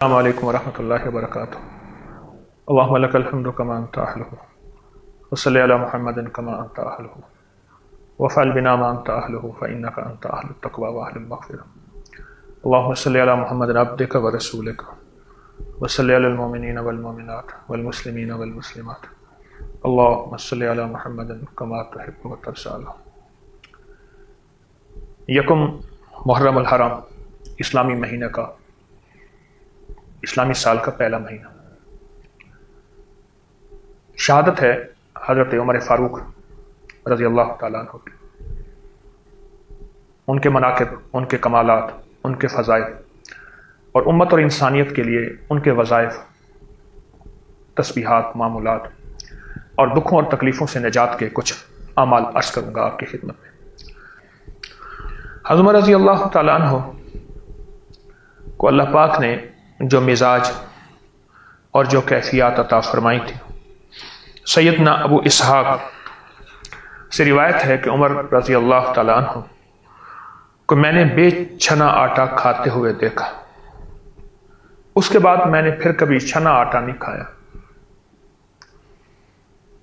السلام علیکم ورحمۃ اللہ وبرکاتہ۔ اللہم لک الحمد کما انت اہلہ وصلی علی محمد کما انت اہلہ وفعل بنا ما انت اہلہ فانک انت اہل التقوی واہل المغفرہ۔ اللہم صلی علی محمد عبدک ورسولک وصلی علی المؤمنین والمؤمنات والمسلمین والمسلمات اللہم صلی علی محمد کما تحب وترضی۔ یکم محرم الحرام اسلامی مہینہ کا اسلامی سال کا پہلا مہینہ۔ شہادت ہے حضرت عمر فاروق رضی اللہ تعالیٰ عنہ کی، ان کے مناقب، ان کے کمالات، ان کے فضائل اور امت اور انسانیت کے لیے ان کے وظائف، تسبیحات، معمولات اور دکھوں اور تکلیفوں سے نجات کے کچھ اعمال عرض کروں گا آپ کی خدمت میں۔ حضرت عمر رضی اللہ تعالیٰ عنہ کو اللہ پاک نے جو مزاج اور جو کیفیات عطا فرمائی تھی، سیدنا ابو اسحاق سے روایت ہے کہ عمر رضی اللہ تعالیٰ عنہ کو میں نے بے چھنا آٹا کھاتے ہوئے دیکھا، اس کے بعد میں نے پھر کبھی چھنا آٹا نہیں کھایا۔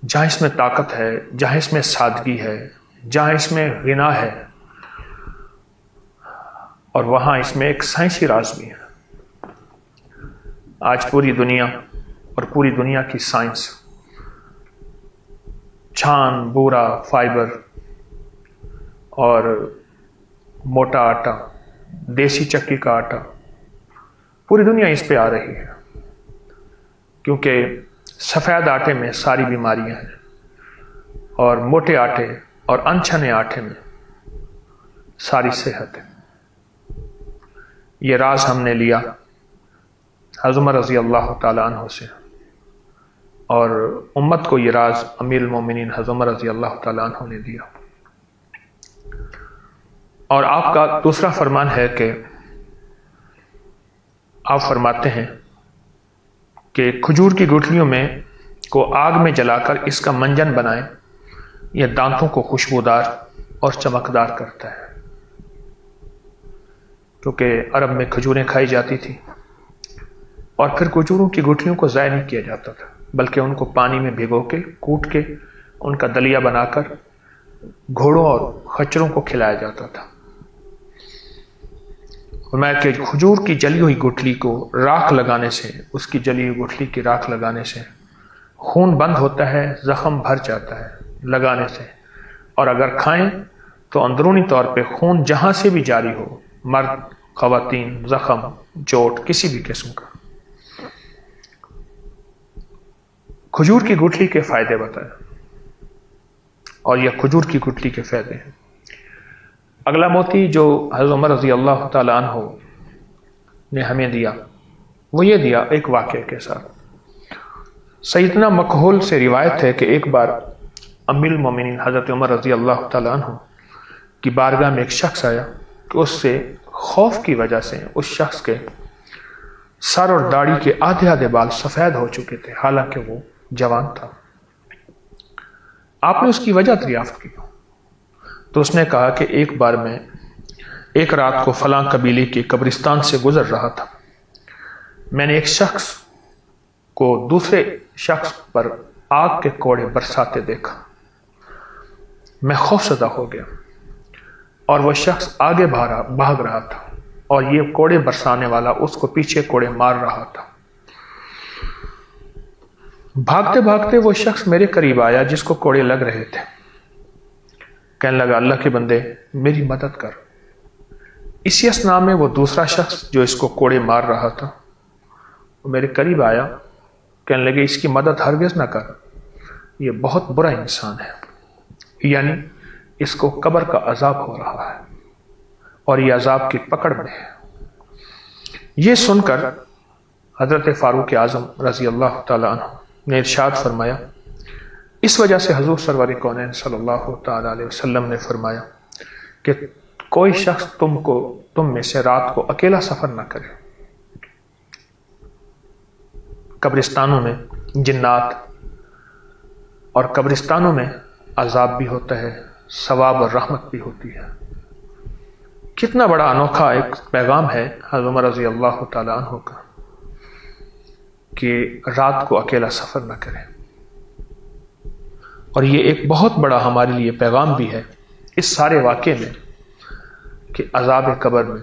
جہاں اس میں طاقت ہے، جہاں اس میں سادگی ہے، جہاں اس میں غنا ہے، اور وہاں اس میں ایک سائنسی راز بھی ہے۔ آج پوری دنیا اور پوری دنیا کی سائنس چھان، بورا، فائبر اور موٹا آٹا، دیسی چکی کا آٹا، پوری دنیا اس پہ آ رہی ہے، کیونکہ سفید آٹے میں ساری بیماریاں ہیں اور موٹے آٹے اور انچھنے آٹے میں ساری صحت ہے۔ یہ راز ہم نے لیا حضرت عمر رضی اللہ تعالیٰ عنہ سے، اور امت کو یہ راز امیر المومنین حضرت عمر رضی اللہ تعالیٰ عنہ نے دیا۔ اور آپ کا دوسرا فرمان ہے کہ آپ فرماتے ہیں کہ کھجور کی گٹھلیوں میں کو آگ میں جلا کر اس کا منجن بنائیں، یہ دانتوں کو خوشبودار اور چمکدار کرتا ہے۔ کیونکہ عرب میں کھجوریں کھائی جاتی تھی، اور پھر کھجوروں کی گٹھلیوں کو ضائع نہیں کیا جاتا تھا، بلکہ ان کو پانی میں بھگو کے کوٹ کے ان کا دلیا بنا کر گھوڑوں اور خچروں کو کھلایا جاتا تھا۔ فرمایا کہ کھجور کی جلی ہوئی گٹھلی کو راکھ لگانے سے، اس کی جلی ہوئی گٹھلی کی راکھ لگانے سے خون بند ہوتا ہے، زخم بھر جاتا ہے لگانے سے، اور اگر کھائیں تو اندرونی طور پہ خون جہاں سے بھی جاری ہو، مرد، خواتین، زخم، چوٹ کسی بھی قسم کا۔ کھجور کی گٹھلی کے فائدے بتائے، اور یہ کھجور کی گٹھلی کے فائدے ہیں۔ اگلا موتی جو حضرت عمر رضی اللہ تعالیٰ عنہ نے ہمیں دیا، وہ یہ دیا ایک واقعے کے ساتھ۔ سیدنا مکحول سے روایت ہے کہ ایک بار امیر المومنین حضرت عمر رضی اللہ تعالیٰ عنہ کی بارگاہ میں ایک شخص آیا کہ اس سے خوف کی وجہ سے اس شخص کے سر اور داڑھی کے آدھے آدھے بال سفید ہو چکے تھے، حالانکہ وہ جوان تھا۔ آپ نے اس کی وجہ دریافت کی تو اس نے کہا کہ ایک بار میں ایک رات کو فلاں قبیلے کے قبرستان سے گزر رہا تھا، میں نے ایک شخص کو دوسرے شخص پر آگ کے کوڑے برساتے دیکھا، میں خوفزدہ ہو گیا، اور وہ شخص آگے بھاگ رہا تھا، اور یہ کوڑے برسانے والا اس کو پیچھے کوڑے مار رہا تھا۔ بھاگتے بھاگتے وہ شخص میرے قریب آیا جس کو کوڑے لگ رہے تھے، کہنے لگا اللہ کے بندے میری مدد کر۔ اسی اثناء میں وہ دوسرا شخص جو اس کو کوڑے مار رہا تھا وہ میرے قریب آیا، کہنے لگے اس کی مدد ہرگز نہ کر، یہ بہت برا انسان ہے، یعنی اس کو قبر کا عذاب ہو رہا ہے اور یہ عذاب کی پکڑ میں ہے۔ یہ سن کر حضرت فاروق اعظم رضی اللہ تعالیٰ عنہ نے ارشاد فرمایا، اس وجہ سے حضور سرور کونین صلی اللہ تعالیٰ علیہ وسلم نے فرمایا کہ کوئی شخص تم میں سے رات کو اکیلا سفر نہ کرے۔ قبرستانوں میں جنات اور قبرستانوں میں عذاب بھی ہوتا ہے، ثواب اور رحمت بھی ہوتی ہے۔ کتنا بڑا انوکھا ایک پیغام ہے حضرت عمر رضی اللہ تعالیٰ عنہ کا۔ کہ رات کو اکیلا سفر نہ کریں. اور یہ ایک بہت بڑا ہمارے لیے پیغام بھی ہے اس سارے واقعے میں کہ عذاب قبر میں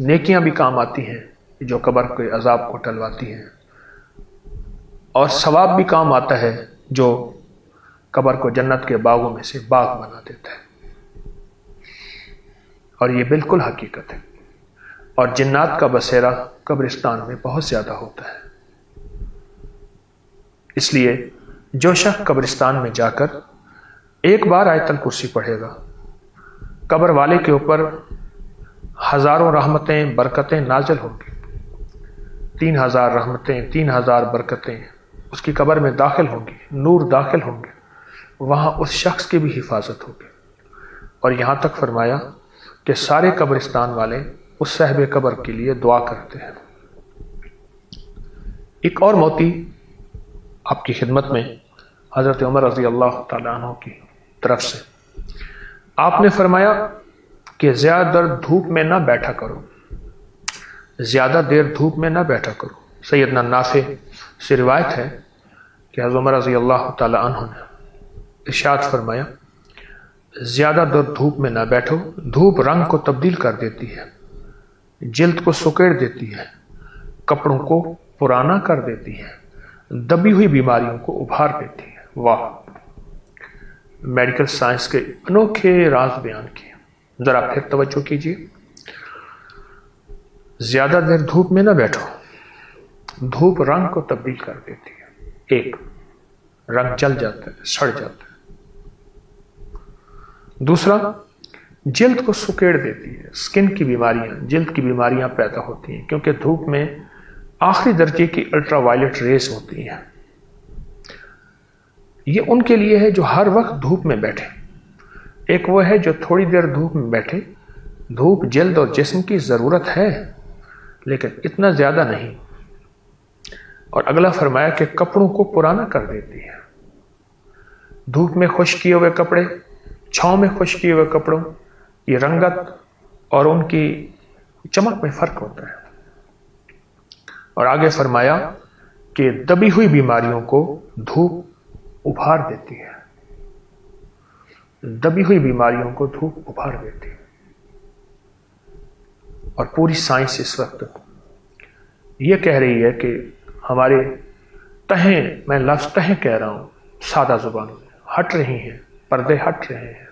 نیکیاں بھی کام آتی ہیں جو قبر کے عذاب کو ٹلواتی ہیں، اور ثواب بھی کام آتا ہے جو قبر کو جنت کے باغوں میں سے باغ بنا دیتا ہے. اور یہ بالکل حقیقت ہے. اور جنات کا بسیرا قبرستان میں بہت زیادہ ہوتا ہے. اس لیے جو شخص قبرستان میں جا کر ایک بار آیت الکرسی پڑھے گا، قبر والے کے اوپر ہزاروں رحمتیں برکتیں نازل ہوں گی. 3000 رحمتیں 3000 برکتیں اس کی قبر میں داخل ہوں گی، نور داخل ہوں گے، وہاں اس شخص کی بھی حفاظت ہوگی. اور یہاں تک فرمایا کہ سارے قبرستان والے اس صاحب قبر کے لیے دعا کرتے ہیں. ایک اور موتی آپ کی خدمت میں حضرت عمر رضی اللہ تعالیٰ عنہ کی طرف سے آپ نے فرمایا کہ زیادہ دیر دھوپ میں نہ بیٹھا کرو، زیادہ دیر دھوپ میں نہ بیٹھا کرو. سیدنا نافع سے روایت ہے کہ حضرت عمر رضی اللہ تعالیٰ عنہ نے ارشاد فرمایا زیادہ دیر دھوپ میں نہ بیٹھو، دھوپ رنگ کو تبدیل کر دیتی ہے، جلد کو سکیڑ دیتی ہے، کپڑوں کو پرانا کر دیتی ہے، دبی ہوئی بیماریوں کو ابھار دیتی ہے. واہ، میڈیکل سائنس کے انوکھے راز بیان کیے. ذرا پھر توجہ کیجیے. زیادہ دیر دھوپ میں نہ بیٹھو، دھوپ رنگ کو تبدیل کر دیتی ہے. ایک، رنگ جل جاتا ہے، سڑ جاتا ہے. دوسرا، جلد کو سکیڑ دیتی ہے. سکن کی بیماریاں، جلد کی بیماریاں پیدا ہوتی ہیں کیونکہ دھوپ میں آخری درجے کی الٹرا وائلٹ ریز ہوتی ہیں. یہ ان کے لیے ہے جو ہر وقت دھوپ میں بیٹھے. ایک وہ ہے جو تھوڑی دیر دھوپ میں بیٹھے. دھوپ جلد اور جسم کی ضرورت ہے لیکن اتنا زیادہ نہیں. اور اگلا فرمایا کہ کپڑوں کو پرانا کر دیتی ہے. دھوپ میں خشک کیے ہوئے کپڑے، چھاؤں میں خشک کیے ہوئے کپڑوں کی رنگت اور ان کی چمک میں فرق ہوتا ہے. اور آگے فرمایا کہ دبی ہوئی بیماریوں کو دھوپ ابھار دیتی ہے. دبی ہوئی بیماریوں کو دھوپ ابھار دیتی ہے. اور پوری سائنس اس وقت یہ کہہ رہی ہے کہ ہمارے تہیں، میں لفظ تہیں کہہ رہا ہوں سادہ زبان میں، ہٹ رہی ہیں، پردے ہٹ رہے ہیں.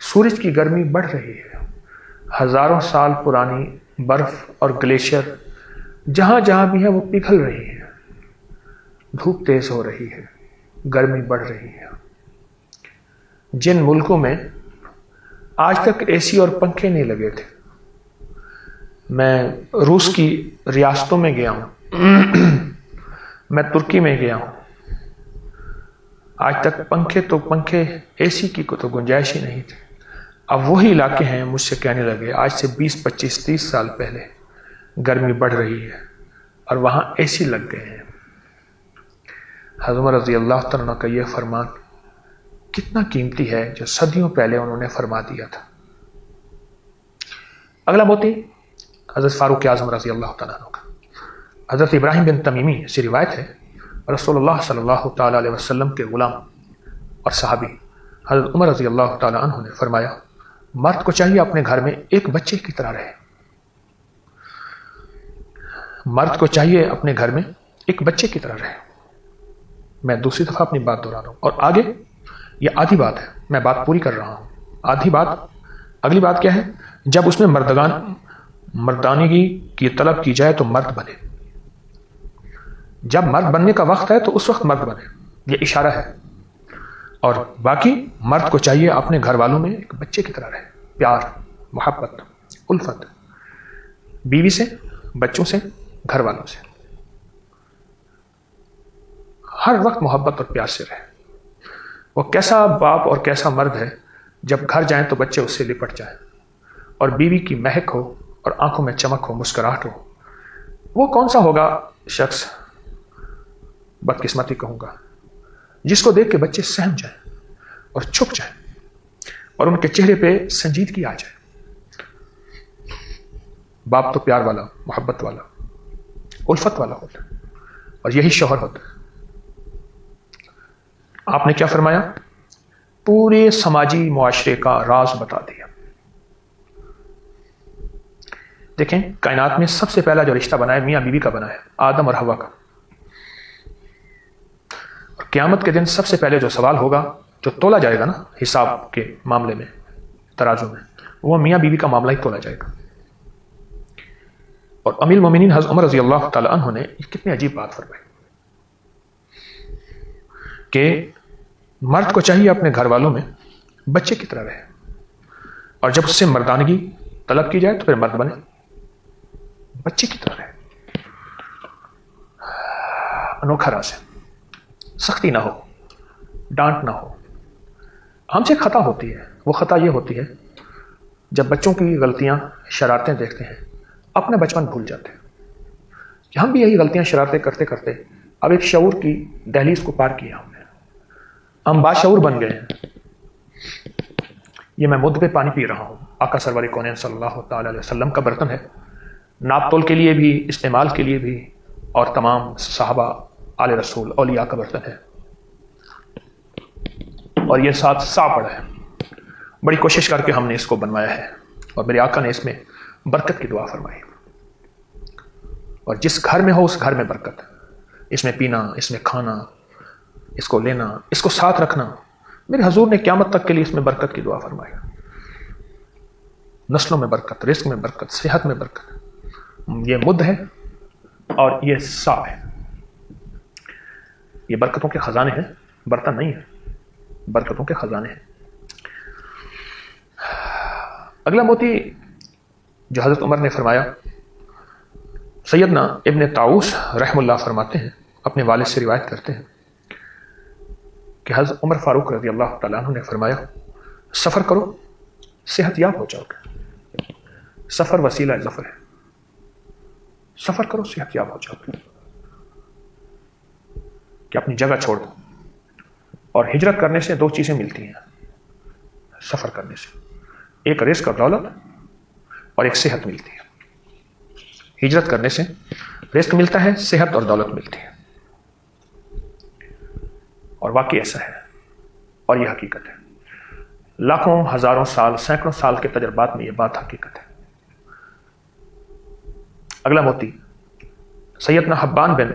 سورج کی گرمی بڑھ رہی ہے. ہزاروں سال پرانی برف اور گلیشیئر جہاں جہاں بھی ہے وہ پگھل رہی ہے. دھوپ تیز ہو رہی ہے، گرمی بڑھ رہی ہے. جن ملکوں میں آج تک اے سی اور پنکھے نہیں لگے تھے، میں روس کی ریاستوں میں گیا ہوں، میں ترکی میں گیا ہوں، آج تک پنکھے اے سی کی تو گنجائش ہی نہیں تھی. اب وہی علاقے ہیں مجھ سے کہنے لگے آج سے 20 25 30 سال پہلے گرمی بڑھ رہی ہے اور وہاں اے سی لگ گئے ہیں. حضرت عمر رضی اللہ تعالیٰ کا یہ فرمان کتنا قیمتی ہے جو صدیوں پہلے انہوں نے فرما دیا تھا. اگلا موتی حضرت فاروق اعظم رضی اللہ تعالیٰ عنہ کا. حضرت ابراہیم بن تمیمی سے روایت ہے رسول اللہ صلی اللہ تعالیٰ علیہ وسلم کے غلام اور صحابی حضرت عمر رضی اللہ تعالیٰ عنہ نے فرمایا مرد کو چاہیے اپنے گھر میں ایک بچے کی طرح رہے. مرد کو چاہیے اپنے گھر میں ایک بچے کی طرح رہے. میں دوسری دفعہ اپنی بات دہرا رہا ہوں اور آگے یہ آدھی بات ہے، میں بات پوری کر رہا ہوں. آدھی بات، اگلی بات کیا ہے؟ جب اس میں مردانگی کی طلب کی جائے تو مرد بنے. جب مرد بننے کا وقت ہے تو اس وقت مرد بنے، یہ اشارہ ہے. اور باقی مرد کو چاہیے اپنے گھر والوں میں ایک بچے کی طرح رہے. پیار، محبت، الفت، بیوی سے، بچوں سے، گھر والوں سے ہر وقت محبت اور پیار سے رہے. وہ کیسا باپ اور کیسا مرد ہے جب گھر جائیں تو بچے اس سے لپٹ جائیں اور بیوی کی مہک ہو اور آنکھوں میں چمک ہو، مسکراہٹ ہو. وہ کون سا ہوگا شخص، بدقسمتی کہوں گا، جس کو دیکھ کے بچے سہم جائیں اور چھپ جائیں اور ان کے چہرے پہ سنجیدگی آ جائے. باپ تو پیار والا، محبت والا، الفت والا ہوتا ہے اور یہی شوہر ہوتا ہے. آپ نے کیا فرمایا؟ پورے سماجی معاشرے کا راز بتا دیا. دیکھیں کائنات میں سب سے پہلا جو رشتہ بنا ہے میاں بیوی کا بنا ہے، آدم اور حوا کا. اور قیامت کے دن سب سے پہلے جو سوال ہوگا، جو تولا جائے گا نا حساب کے معاملے میں ترازو میں، وہ میاں بیوی کا معاملہ ہی تولا جائے گا. اور امیر المومنین حضرت عمر رضی اللہ تعالی عنہ نے کتنی عجیب بات فرمائی کہ مرد کو چاہیے اپنے گھر والوں میں بچے کی طرح رہے، اور جب اس سے مردانگی طلب کی جائے تو پھر مرد بنے، بچے کی طرح رہے. انوکھا راز ہے. سختی نہ ہو، ڈانٹ نہ ہو. ہم سے خطا ہوتی ہے، وہ خطا یہ ہوتی ہے جب بچوں کی غلطیاں شرارتیں دیکھتے ہیں اپنا بچپن بھول جاتے ہیں. ہم بھی یہی غلطیاں شرارتیں کرتے کرتے اب ایک شعور کی دہلیز کو پار کیا ہم نے، ہم باشعور بن گئے ہیں. یہ میں مدھ پہ پانی پی رہا ہوں، آقا سرور کونین صلی اللہ تعالی علیہ وسلم کا برتن ہے، ناپ تول کے لیے بھی، استعمال کے لیے بھی، اور تمام صحابہ آل رسول اولیاء کا برتن ہے. اور یہ ساتھ سا پڑا ہے. بڑی کوشش کر کے ہم نے اس کو بنوایا ہے، اور میرے آقا نے اس میں برکت کی دعا فرمائی. اور جس گھر میں ہو اس گھر میں برکت، اس میں پینا، اس میں کھانا، اس کو لینا، اس کو ساتھ رکھنا. میرے حضور نے قیامت تک کے لیے اس میں برکت کی دعا فرمائی. نسلوں میں برکت، رزق میں برکت، صحت میں برکت. یہ مد ہے اور یہ سا ہے. یہ برکتوں کے خزانے ہیں، برتن نہیں ہے، برکتوں کے خزانے ہیں. اگلا موتی جو حضرت عمر نے فرمایا، سیدنا ابن طاؤس رحم اللہ فرماتے ہیں، اپنے والد سے روایت کرتے ہیں کہ حضرت عمر فاروق رضی اللہ تعالیٰ عنہ نے فرمایا، سفر کرو صحت یاب ہو جاؤ گے. سفر وسیلہ ظفر ہے. سفر کرو صحت یاب ہو جاؤ گے. کہ اپنی جگہ چھوڑ دو. اور ہجرت کرنے سے دو چیزیں ملتی ہیں سفر کرنے سے، ایک رزق اور دولت، اور ایک صحت ملتی ہے. ہجرت کرنے سے رزق ملتا ہے، صحت اور دولت ملتی ہے. اور واقعی ایسا ہے، اور یہ حقیقت ہے. لاکھوں، ہزاروں سال، سینکڑوں سال کے تجربات میں یہ بات حقیقت ہے. اگلا موتی سیدنا حبان بن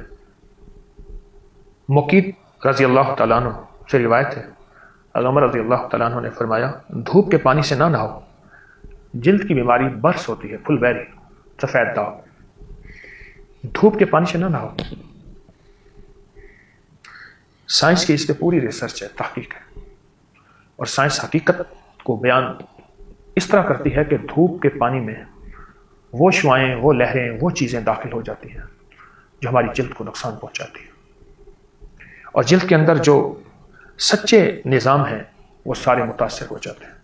مقید رضی اللہ تعالیٰ عنہ سے روایت ہے، عمر رضی اللہ تعالیٰ عنہ نے فرمایا، دھوپ کے پانی سے نہ نہاؤ، جلد کی بیماری برس ہوتی ہے، پھل بیری، سفید داغ. دھوپ کے پانی سے نہ نہاؤ. سائنس کی اس پہ پوری ریسرچ ہے، تحقیق ہے، اور سائنس حقیقت کو بیان اس طرح کرتی ہے کہ دھوپ کے پانی میں وہ شعاعیں، وہ لہریں، وہ چیزیں داخل ہو جاتی ہیں جو ہماری جلد کو نقصان پہنچاتی ہیں، اور جلد کے اندر جو سچے نظام ہیں وہ سارے متاثر ہو جاتے ہیں.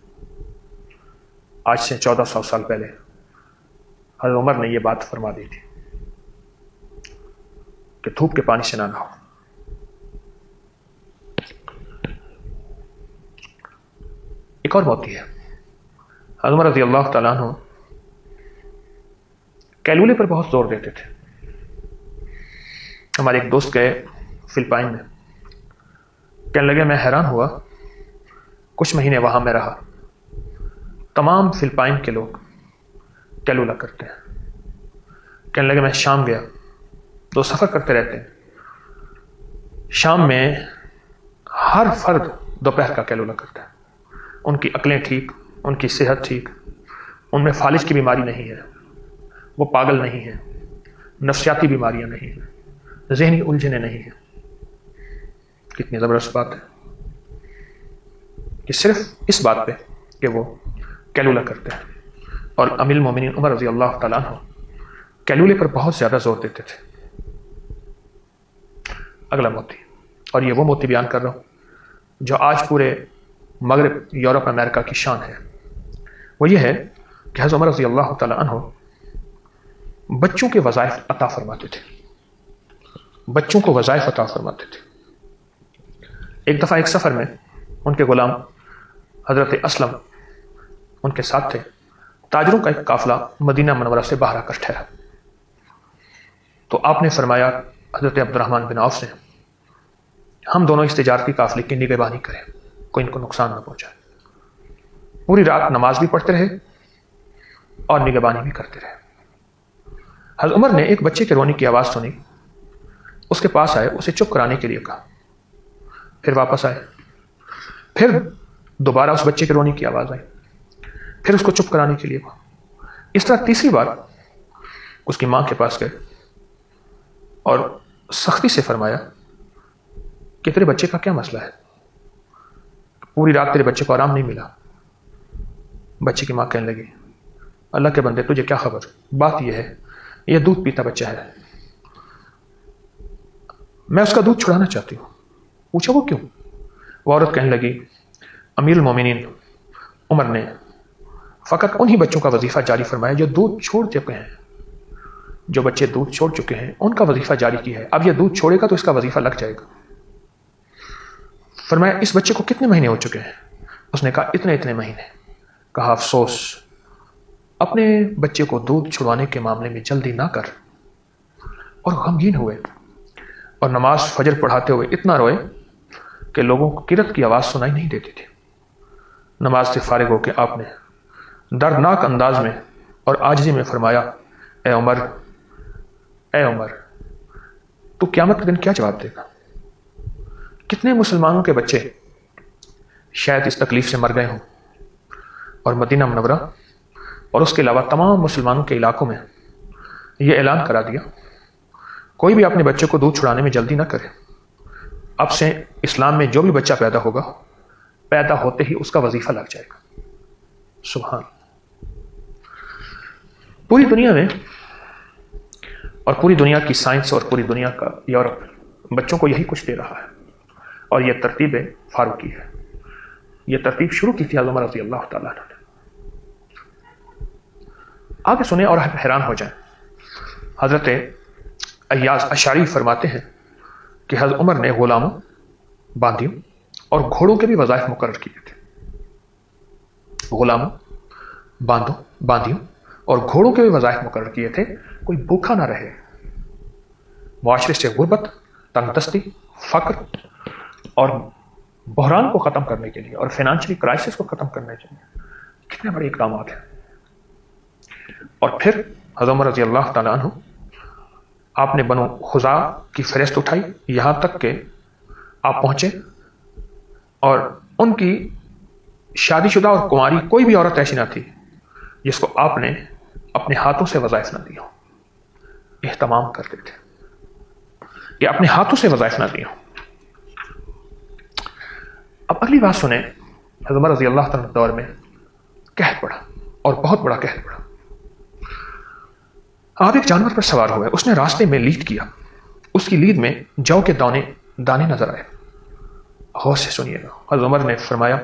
آج سے 1400 سال پہلے حضرت عمر نے یہ بات فرما دی تھی کہ دھوپ کے پانی سے نہ نہاؤ. ایک اور موتی ہے. حضرت عمر رضی اللہ تعالیٰ عنہ کیلولے پر بہت زور دیتے تھے. ہمارے ایک دوست گئے فلپائن میں، کہنے لگے میں حیران ہوا، کچھ مہینے وہاں میں رہا، تمام فلپائن کے لوگ کیلولا کرتے ہیں. کہنے لگے میں شام گیا، تو سفر کرتے رہتے ہیں، شام میں ہر فرد دوپہر کا کیلولا کرتا ہے. ان کی عقلیں ٹھیک، ان کی صحت ٹھیک، ان میں فالج کی بیماری نہیں ہے، وہ پاگل نہیں ہیں، نفسیاتی بیماریاں نہیں ہیں، ذہنی الجھنیں نہیں ہیں. کتنی زبردست بات ہے کہ صرف اس بات پہ کہ وہ کیلولا کرتے ہیں. اور امیر المومنین عمر رضی اللہ تعالیٰ عنہ کیلولے پر بہت زیادہ زور دیتے تھے. اگلا موتی، اور یہ وہ موتی بیان کر رہا ہوں جو آج پورے مغرب، یورپ، امریکہ کی شان ہے. وہ یہ ہے کہ حضرت عمر رضی اللہ تعالیٰ عنہ بچوں کے وظائف عطا فرماتے تھے. بچوں کو وظائف عطا فرماتے تھے. ایک دفعہ ایک سفر میں ان کے غلام حضرت اسلم ان کے ساتھ تھے. تاجروں کا ایک قافلہ مدینہ منورہ سے باہر آ کر ٹھہرا، تو آپ نے فرمایا حضرت عبد الرحمن بن عوف سے ہم دونوں اس تجارتی قافلے کی نگہبانی کریں، کوئی ان کو نقصان نہ پہنچائے۔ پوری رات نماز بھی پڑھتے رہے اور نگہبانی بھی کرتے رہے۔ حضرت عمر نے ایک بچے کے رونے کی آواز سنی، اس کے پاس آئے، اسے چپ کرانے کے لیے کہا، پھر واپس آئے، پھر دوبارہ اس بچے کے رونے کی آواز آئی، پھر اس کو چپ کرانے کے لیے کہا۔ اس طرح تیسری بار اس کی ماں کے پاس گئے اور سختی سے فرمایا کہ تیرے بچے کا کیا مسئلہ ہے؟ پوری رات تیرے بچے کو آرام نہیں ملا۔ بچے کی ماں کہنے لگی، اللہ کے بندے تجھے کیا خبر، بات یہ ہے یہ دودھ پیتا بچہ ہے، میں اس کا دودھ چھڑانا چاہتی ہوں۔ پوچھا وہ کیوں؟ وہ عورت کہنے لگی، امیر المومنین عمر نے فقط انہی بچوں کا وظیفہ جاری فرمایا جو دودھ چھوڑ چکے ہیں، جو بچے دودھ چھوڑ چکے ہیں ان کا وظیفہ جاری کیا ہے، اب یہ دودھ چھوڑے گا تو اس کا وظیفہ لگ جائے گا۔ فرمایا اس بچے کو کتنے مہینے ہو چکے ہیں؟ اس نے کہا اتنے اتنے مہینے۔ کہا افسوس، اپنے بچے کو دودھ چھڑوانے کے معاملے میں جلدی نہ کر، اور غمگین ہوئے اور نماز فجر پڑھاتے ہوئے اتنا روئے کہ لوگوں کو قرت کی آواز سنائی نہیں دیتی تھی۔ نماز سے فارغ ہو کے آپ نے دردناک انداز میں اور عاجزی میں فرمایا، اے عمر، اے عمر، تو قیامت کے دن کیا جواب دے گا؟ کتنے مسلمانوں کے بچے شاید اس تکلیف سے مر گئے ہوں، اور مدینہ منورہ اور اس کے علاوہ تمام مسلمانوں کے علاقوں میں یہ اعلان کرا دیا، کوئی بھی اپنے بچے کو دودھ چھڑانے میں جلدی نہ کرے، اب سے اسلام میں جو بھی بچہ پیدا ہوگا پیدا ہوتے ہی اس کا وظیفہ لگ جائے گا۔ سبحان۔ پوری دنیا میں اور پوری دنیا کی سائنس اور پوری دنیا کا یورپ بچوں کو یہی کچھ دے رہا ہے، اور یہ ترتیب فاروقی ہے۔ یہ ترتیب شروع کی تھی حضرت عمر رضی اللہ تعالیٰ عنہ نے۔ آگے سنیں اور حیران ہو جائیں۔ حضرت ایاز اشعری فرماتے ہیں کہ حضرت عمر نے غلاموں، باندیوں اور گھوڑوں کے بھی وظائف مقرر کیے تھے۔ غلاموں، باندیوں اور گھوڑوں کے بھی وظائف مقرر کیے تھے، کوئی بھوکا نہ رہے، معاشرے سے غربت، تنگ دستی، فقر اور بحران کو ختم کرنے کے لیے اور فائنانشلی کرائسس کو ختم کرنے کے لیے کتنے بڑے اقدامات ہیں۔ اور پھر حضرت عمر رضی اللہ تعالیٰ عنہ آپ نے بنو خزاع کی فہرست اٹھائی، یہاں تک کہ آپ پہنچے اور ان کی شادی شدہ اور کنواری کوئی بھی عورت ایسی نہ تھی جس کو آپ نے اپنے ہاتھوں سے وظائف نہ دی ہو۔ اہتمام کرتے تھے کہ اپنے ہاتھوں سے وظائف نہ دی ہو۔ اب اگلی بات سنیں، حضرت عمر رضی اللہ تعالیٰ دور میں قحط پڑا، اور بہت بڑا قحط پڑا۔ آپ ایک جانور پر سوار ہوئے، اس نے راستے میں لیڈ کیا، اس کی لیڈ میں جو کے دانے نظر آئے۔ غور سے سنیے گا، حضرت عمر نے فرمایا،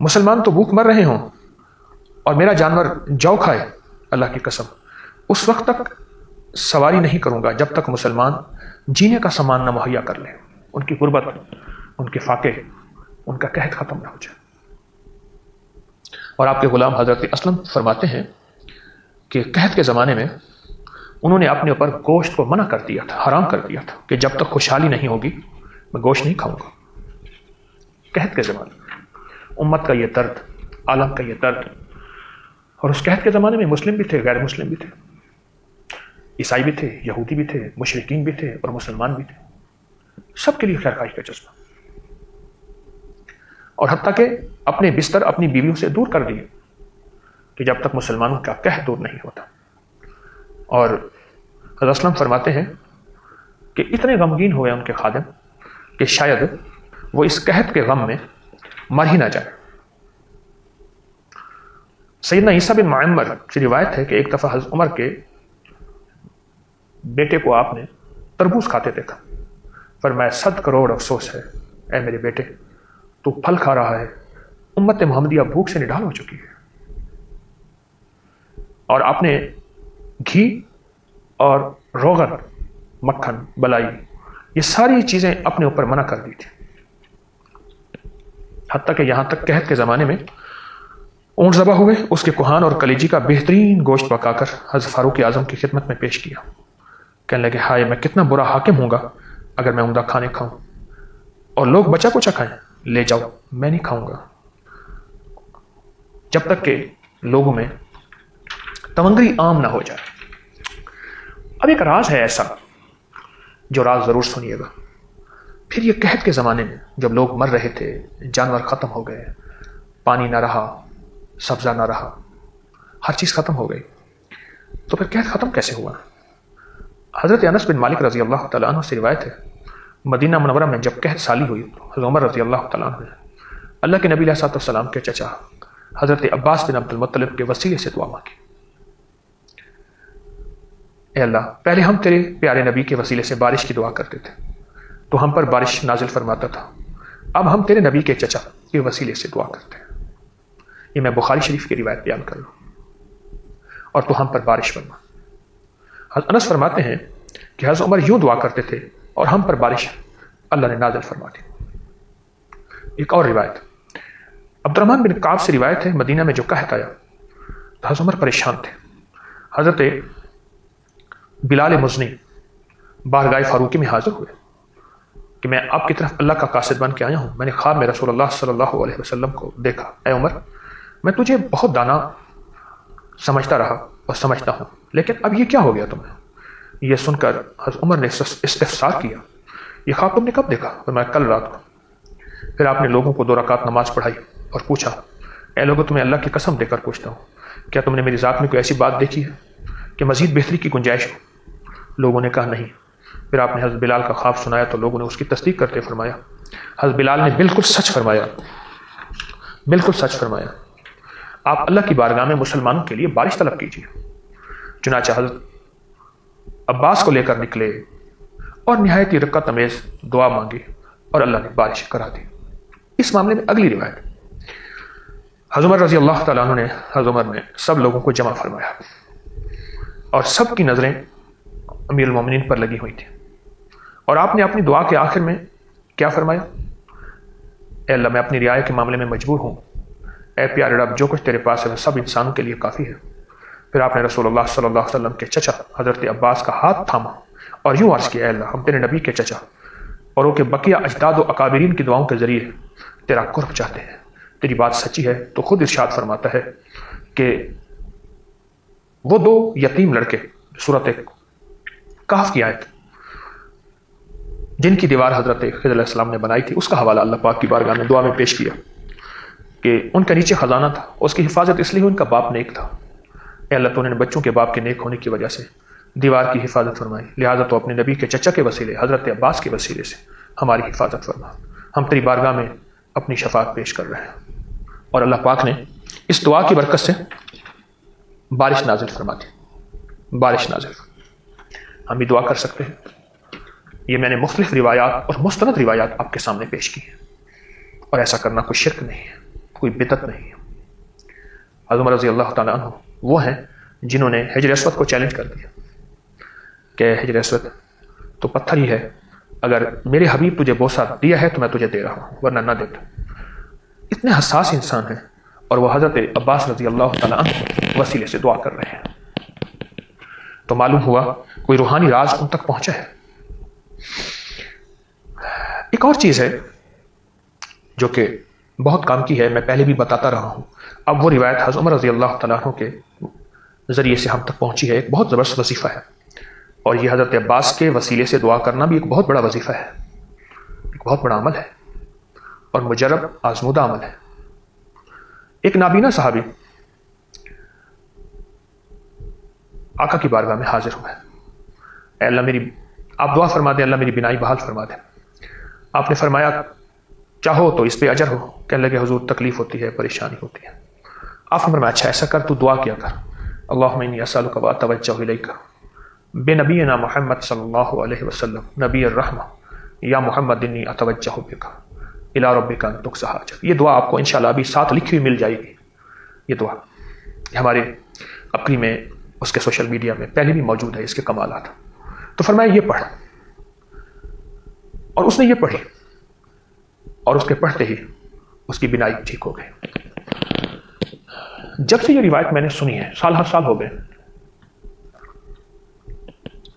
مسلمان تو بھوک مر رہے ہوں اور میرا جانور جو کھائے، اللہ کی قسم اس وقت تک سواری نہیں کروں گا جب تک مسلمان جینے کا سامان نہ مہیا کر لیں، ان کی غربت، ان کے فاقے، ان کا قحط ختم نہ ہو جائے۔ اور آپ کے غلام حضرت اسلم فرماتے ہیں کہ قحط کے زمانے میں انہوں نے اپنے اوپر گوشت کو منع کر دیا تھا، حرام کر دیا تھا کہ جب تک خوشحالی نہیں ہوگی میں گوشت نہیں کھاؤں گا۔ قحط کے زمانے میں امت کا یہ درد، عالم کا یہ درد، اور اس قحط کے زمانے میں مسلم بھی تھے، غیر مسلم بھی تھے، عیسائی بھی تھے، یہودی بھی تھے، مشرکین بھی تھے اور مسلمان بھی تھے، سب کے لیے خیر خواہی کا جذبہ، اور حتیٰ کہ اپنے بستر اپنی بیویوں سے دور کر دیے کہ جب تک مسلمانوں کا قحط دور نہیں ہوتا۔ اور حضرت اسلم فرماتے ہیں کہ اتنے غمگین ہوئے ان کے خادم کہ شاید وہ اس قحط کے غم میں مر ہی نہ جائے۔ سیدنا عیسیٰ بن معمر کی روایت ہے کہ ایک دفعہ حضرت عمر کے بیٹے کو آپ نے تربوز کھاتے دیکھا، فرمایا 100 کروڑ افسوس ہے اے میرے بیٹے، تو پھل کھا رہا ہے، امت محمدیہ بھوک سے نڈال ہو چکی ہے۔ اور آپ نے گھی اور روغن، مکھن، بلائی، یہ ساری چیزیں اپنے اوپر منع کر دی تھی، حتیٰ کہ یہاں تک قحط کے زمانے میں اونٹ ذبح ہوئے، اس کے کوہان اور کلیجی کا بہترین گوشت پکا کر حضرت فاروق اعظم کی خدمت میں پیش کیا کہنے لگے ہائے میں کتنا برا حاکم ہوں گا اگر میں عمدہ کھانے کھاؤں اور لوگ بچا کچا کھائیں، لے جاؤ میں نہیں کھاؤں گا، جب تک کہ لوگوں میں تمنگری عام نہ ہو جائے۔ اب ایک راز ہے ایسا جو راز ضرور سنیے گا۔ پھر یہ قحط کے زمانے میں جب لوگ مر رہے تھے، جانور ختم ہو گئے، پانی نہ رہا، سبزہ نہ رہا، ہر چیز ختم ہو گئی، تو پھر قحط ختم کیسے ہوا؟ حضرت انس بن مالک رضی اللہ تعالیٰ عنہ سے روایت ہے، مدینہ منورہ میں جب قحط سالی ہوئی تو حضرت عمر رضی اللہ تعالیٰ عنہ نے اللہ کے نبی علیہ الصلوۃ والسلام کے چچا حضرت عباس بن عبد المطلب کے وسیلے سے دعا مانگی، اے اللہ پہلے ہم تیرے پیارے نبی کے وسیلے سے بارش کی دعا کرتے تھے تو ہم پر بارش نازل فرماتا تھا، اب ہم تیرے نبی کے چچا کے وسیلے سے دعا کرتے ہیں۔ یہ میں بخاری شریف کی روایت بیان کر رہا ہوں، اور تو ہم پر بارش فرما۔ حضرت انس فرماتے ہیں کہ حضرت عمر یوں دعا کرتے تھے اور ہم پر بارش اللہ نے نازل فرما دی۔ ایک اور روایت عبد الرحمن بن کعب سے روایت ہے، مدینہ میں جو قحط آیا تو حضرت عمر پریشان تھے، حضرت بلال مزنی بارگاہ فاروقی میں حاضر ہوئے کہ میں آپ کی طرف اللہ کا قاصد بن کے آیا ہوں، میں نے خواب میں رسول اللہ صلی اللہ علیہ وسلم کو دیکھا، اے عمر میں تجھے بہت دانا سمجھتا رہا اور سمجھتا ہوں، لیکن اب یہ کیا ہو گیا تمہیں؟ یہ سن کر حضرت عمر نے استفسار کیا، یہ خواب تم نے کب دیکھا؟ اور میں کل رات کو۔ پھر آپ نے لوگوں کو 2 رکعت نماز پڑھائی اور پوچھا، اے لوگوں تمہیں اللہ کی قسم دے کر پوچھتا ہوں، کیا تم نے میری ذات میں کوئی ایسی بات دیکھی ہے کہ مزید بہتری کی گنجائش ہو؟ لوگوں نے کہا نہیں۔ پھر آپ نے حضرت بلال کا خواب سنایا تو لوگوں نے اس کی تصدیق کرتے فرمایا، حضرت بلال نے بالکل سچ فرمایا، بالکل سچ فرمایا، آپ اللہ کی بارگاہ میں مسلمانوں کے لیے بارش طلب کیجیے۔ چنانچہ حضرت عباس کو لے کر نکلے اور نہایت ہی رقت امیز دعا مانگی اور اللہ نے بارش کرا دی۔ اس معاملے میں اگلی روایت حضرت عمر رضی اللہ تعالیٰ عنہ نے حضرت عمر نے سب لوگوں کو جمع فرمایا اور سب کی نظریں امیر المومنین پر لگی ہوئی تھیں، اور آپ نے اپنی دعا کے آخر میں کیا فرمایا؟ اے اللہ میں اپنی رعایا کے معاملے میں مجبور ہوں، اے پیارے رب جو کچھ تیرے پاس ہے وہ سب انسانوں کے لیے کافی ہے۔ پھر آپ نے رسول اللہ صلی اللہ علیہ وسلم کے چچا حضرت عباس کا ہاتھ تھاما اور یوں عرض کیا، اے اللہ ہم تیرے نبی کے چچا اور ان کے بقیہ اجداد و اکابرین کی دعاؤں کے ذریعے تیرا قرب چاہتے ہیں، تیری بات سچی ہے تو خود ارشاد فرماتا ہے کہ وہ 2 یتیم لڑکے سورۃ کہف کی آیت جن کی دیوار حضرت خضر علیہ السلام نے بنائی تھی، اس کا حوالہ اللہ پاک کی بارگاہ میں دعا میں پیش کیا کہ ان کے نیچے خزانہ تھا، اس کی حفاظت اس لیے ان کا باپ نیک تھا، اے اللہ تو نے بچوں کے باپ کے نیک ہونے کی وجہ سے دیوار کی حفاظت فرمائی، لہٰذا تو اپنے نبی کے چچا کے وسیلے حضرت عباس کے وسیلے سے ہماری حفاظت فرما، ہم تیری بارگاہ میں اپنی شفاعت پیش کر رہے ہیں۔ اور اللہ پاک نے اس دعا کی برکت سے بارش نازل فرما دی، بارش نازل فرما۔ ہم بھی دعا کر سکتے ہیں۔ یہ میں نے مختلف روایات اور مستند روایات آپ کے سامنے پیش کی ہیں، اور ایسا کرنا کوئی شرک نہیں ہے، کوئی بدعت نہیں ہے۔ حضرت عمر رضی اللہ تعالیٰ عنہ وہ ہیں جنہوں نے حجر اسود کو چیلنج کر دیا کہ حجر اسود تو پتھر ہی ہے، اگر میرے حبیب تجھے بوسہ دیا ہے تو میں تجھے دے رہا ہوں ورنہ نہ دیتا۔ اتنے حساس انسان ہیں اور وہ حضرت عباس رضی اللہ تعالیٰ عنہ وسیلے سے دعا کر رہے ہیں، تو معلوم ہوا کوئی روحانی راز ان تک پہنچا ہے۔ ایک اور چیز ہے جو کہ بہت کام کی ہے، میں پہلے بھی بتاتا رہا ہوں، اب وہ روایت حضرت عمر رضی اللہ تعالیٰ عنہ کے ذریعے سے ہم تک پہنچی ہے۔ ایک بہت زبردست وظیفہ ہے، اور یہ حضرت عباس کے وسیلے سے دعا کرنا بھی ایک بہت بڑا وظیفہ ہے، ایک بہت بڑا عمل ہے اور مجرب آزمودہ عمل ہے۔ ایک نابینا صحابی آقا کی بارگاہ میں حاضر ہوئے، اے اللہ میری آپ دعا فرما دیں، اللہ میری بینائی بحال فرما دیں۔ آپ نے فرمایا چاہو تو اس پہ اجر ہو، کہنے لگے حضور تکلیف ہوتی ہے، پریشانی ہوتی ہے۔ آپ نے فرمایا اچھا ایسا کر تو دعا کیا کر، اللہم انی اسألک واتوجہ الیک بنبینا محمد صلی اللہ علیہ وسلم نبی الرحمہ یا محمد انی اتوجہ بک الی ربک ان تقضی حاجت۔ یہ دعا آپ کو انشاءاللہ ابھی ساتھ لکھی ہوئی مل جائے گی، یہ دعا ہمارے اپنی میں اس کے سوشل میڈیا میں پہلے بھی موجود ہے، اس کے کمالات۔ تو فرمایا یہ پڑھ، اور اس نے یہ پڑھی اور اس کے پڑھتے ہی اس کی بینائی ٹھیک ہو گئی۔ جب سے یہ روایت میں نے سنی ہے، سال ہر سال ہو گئے،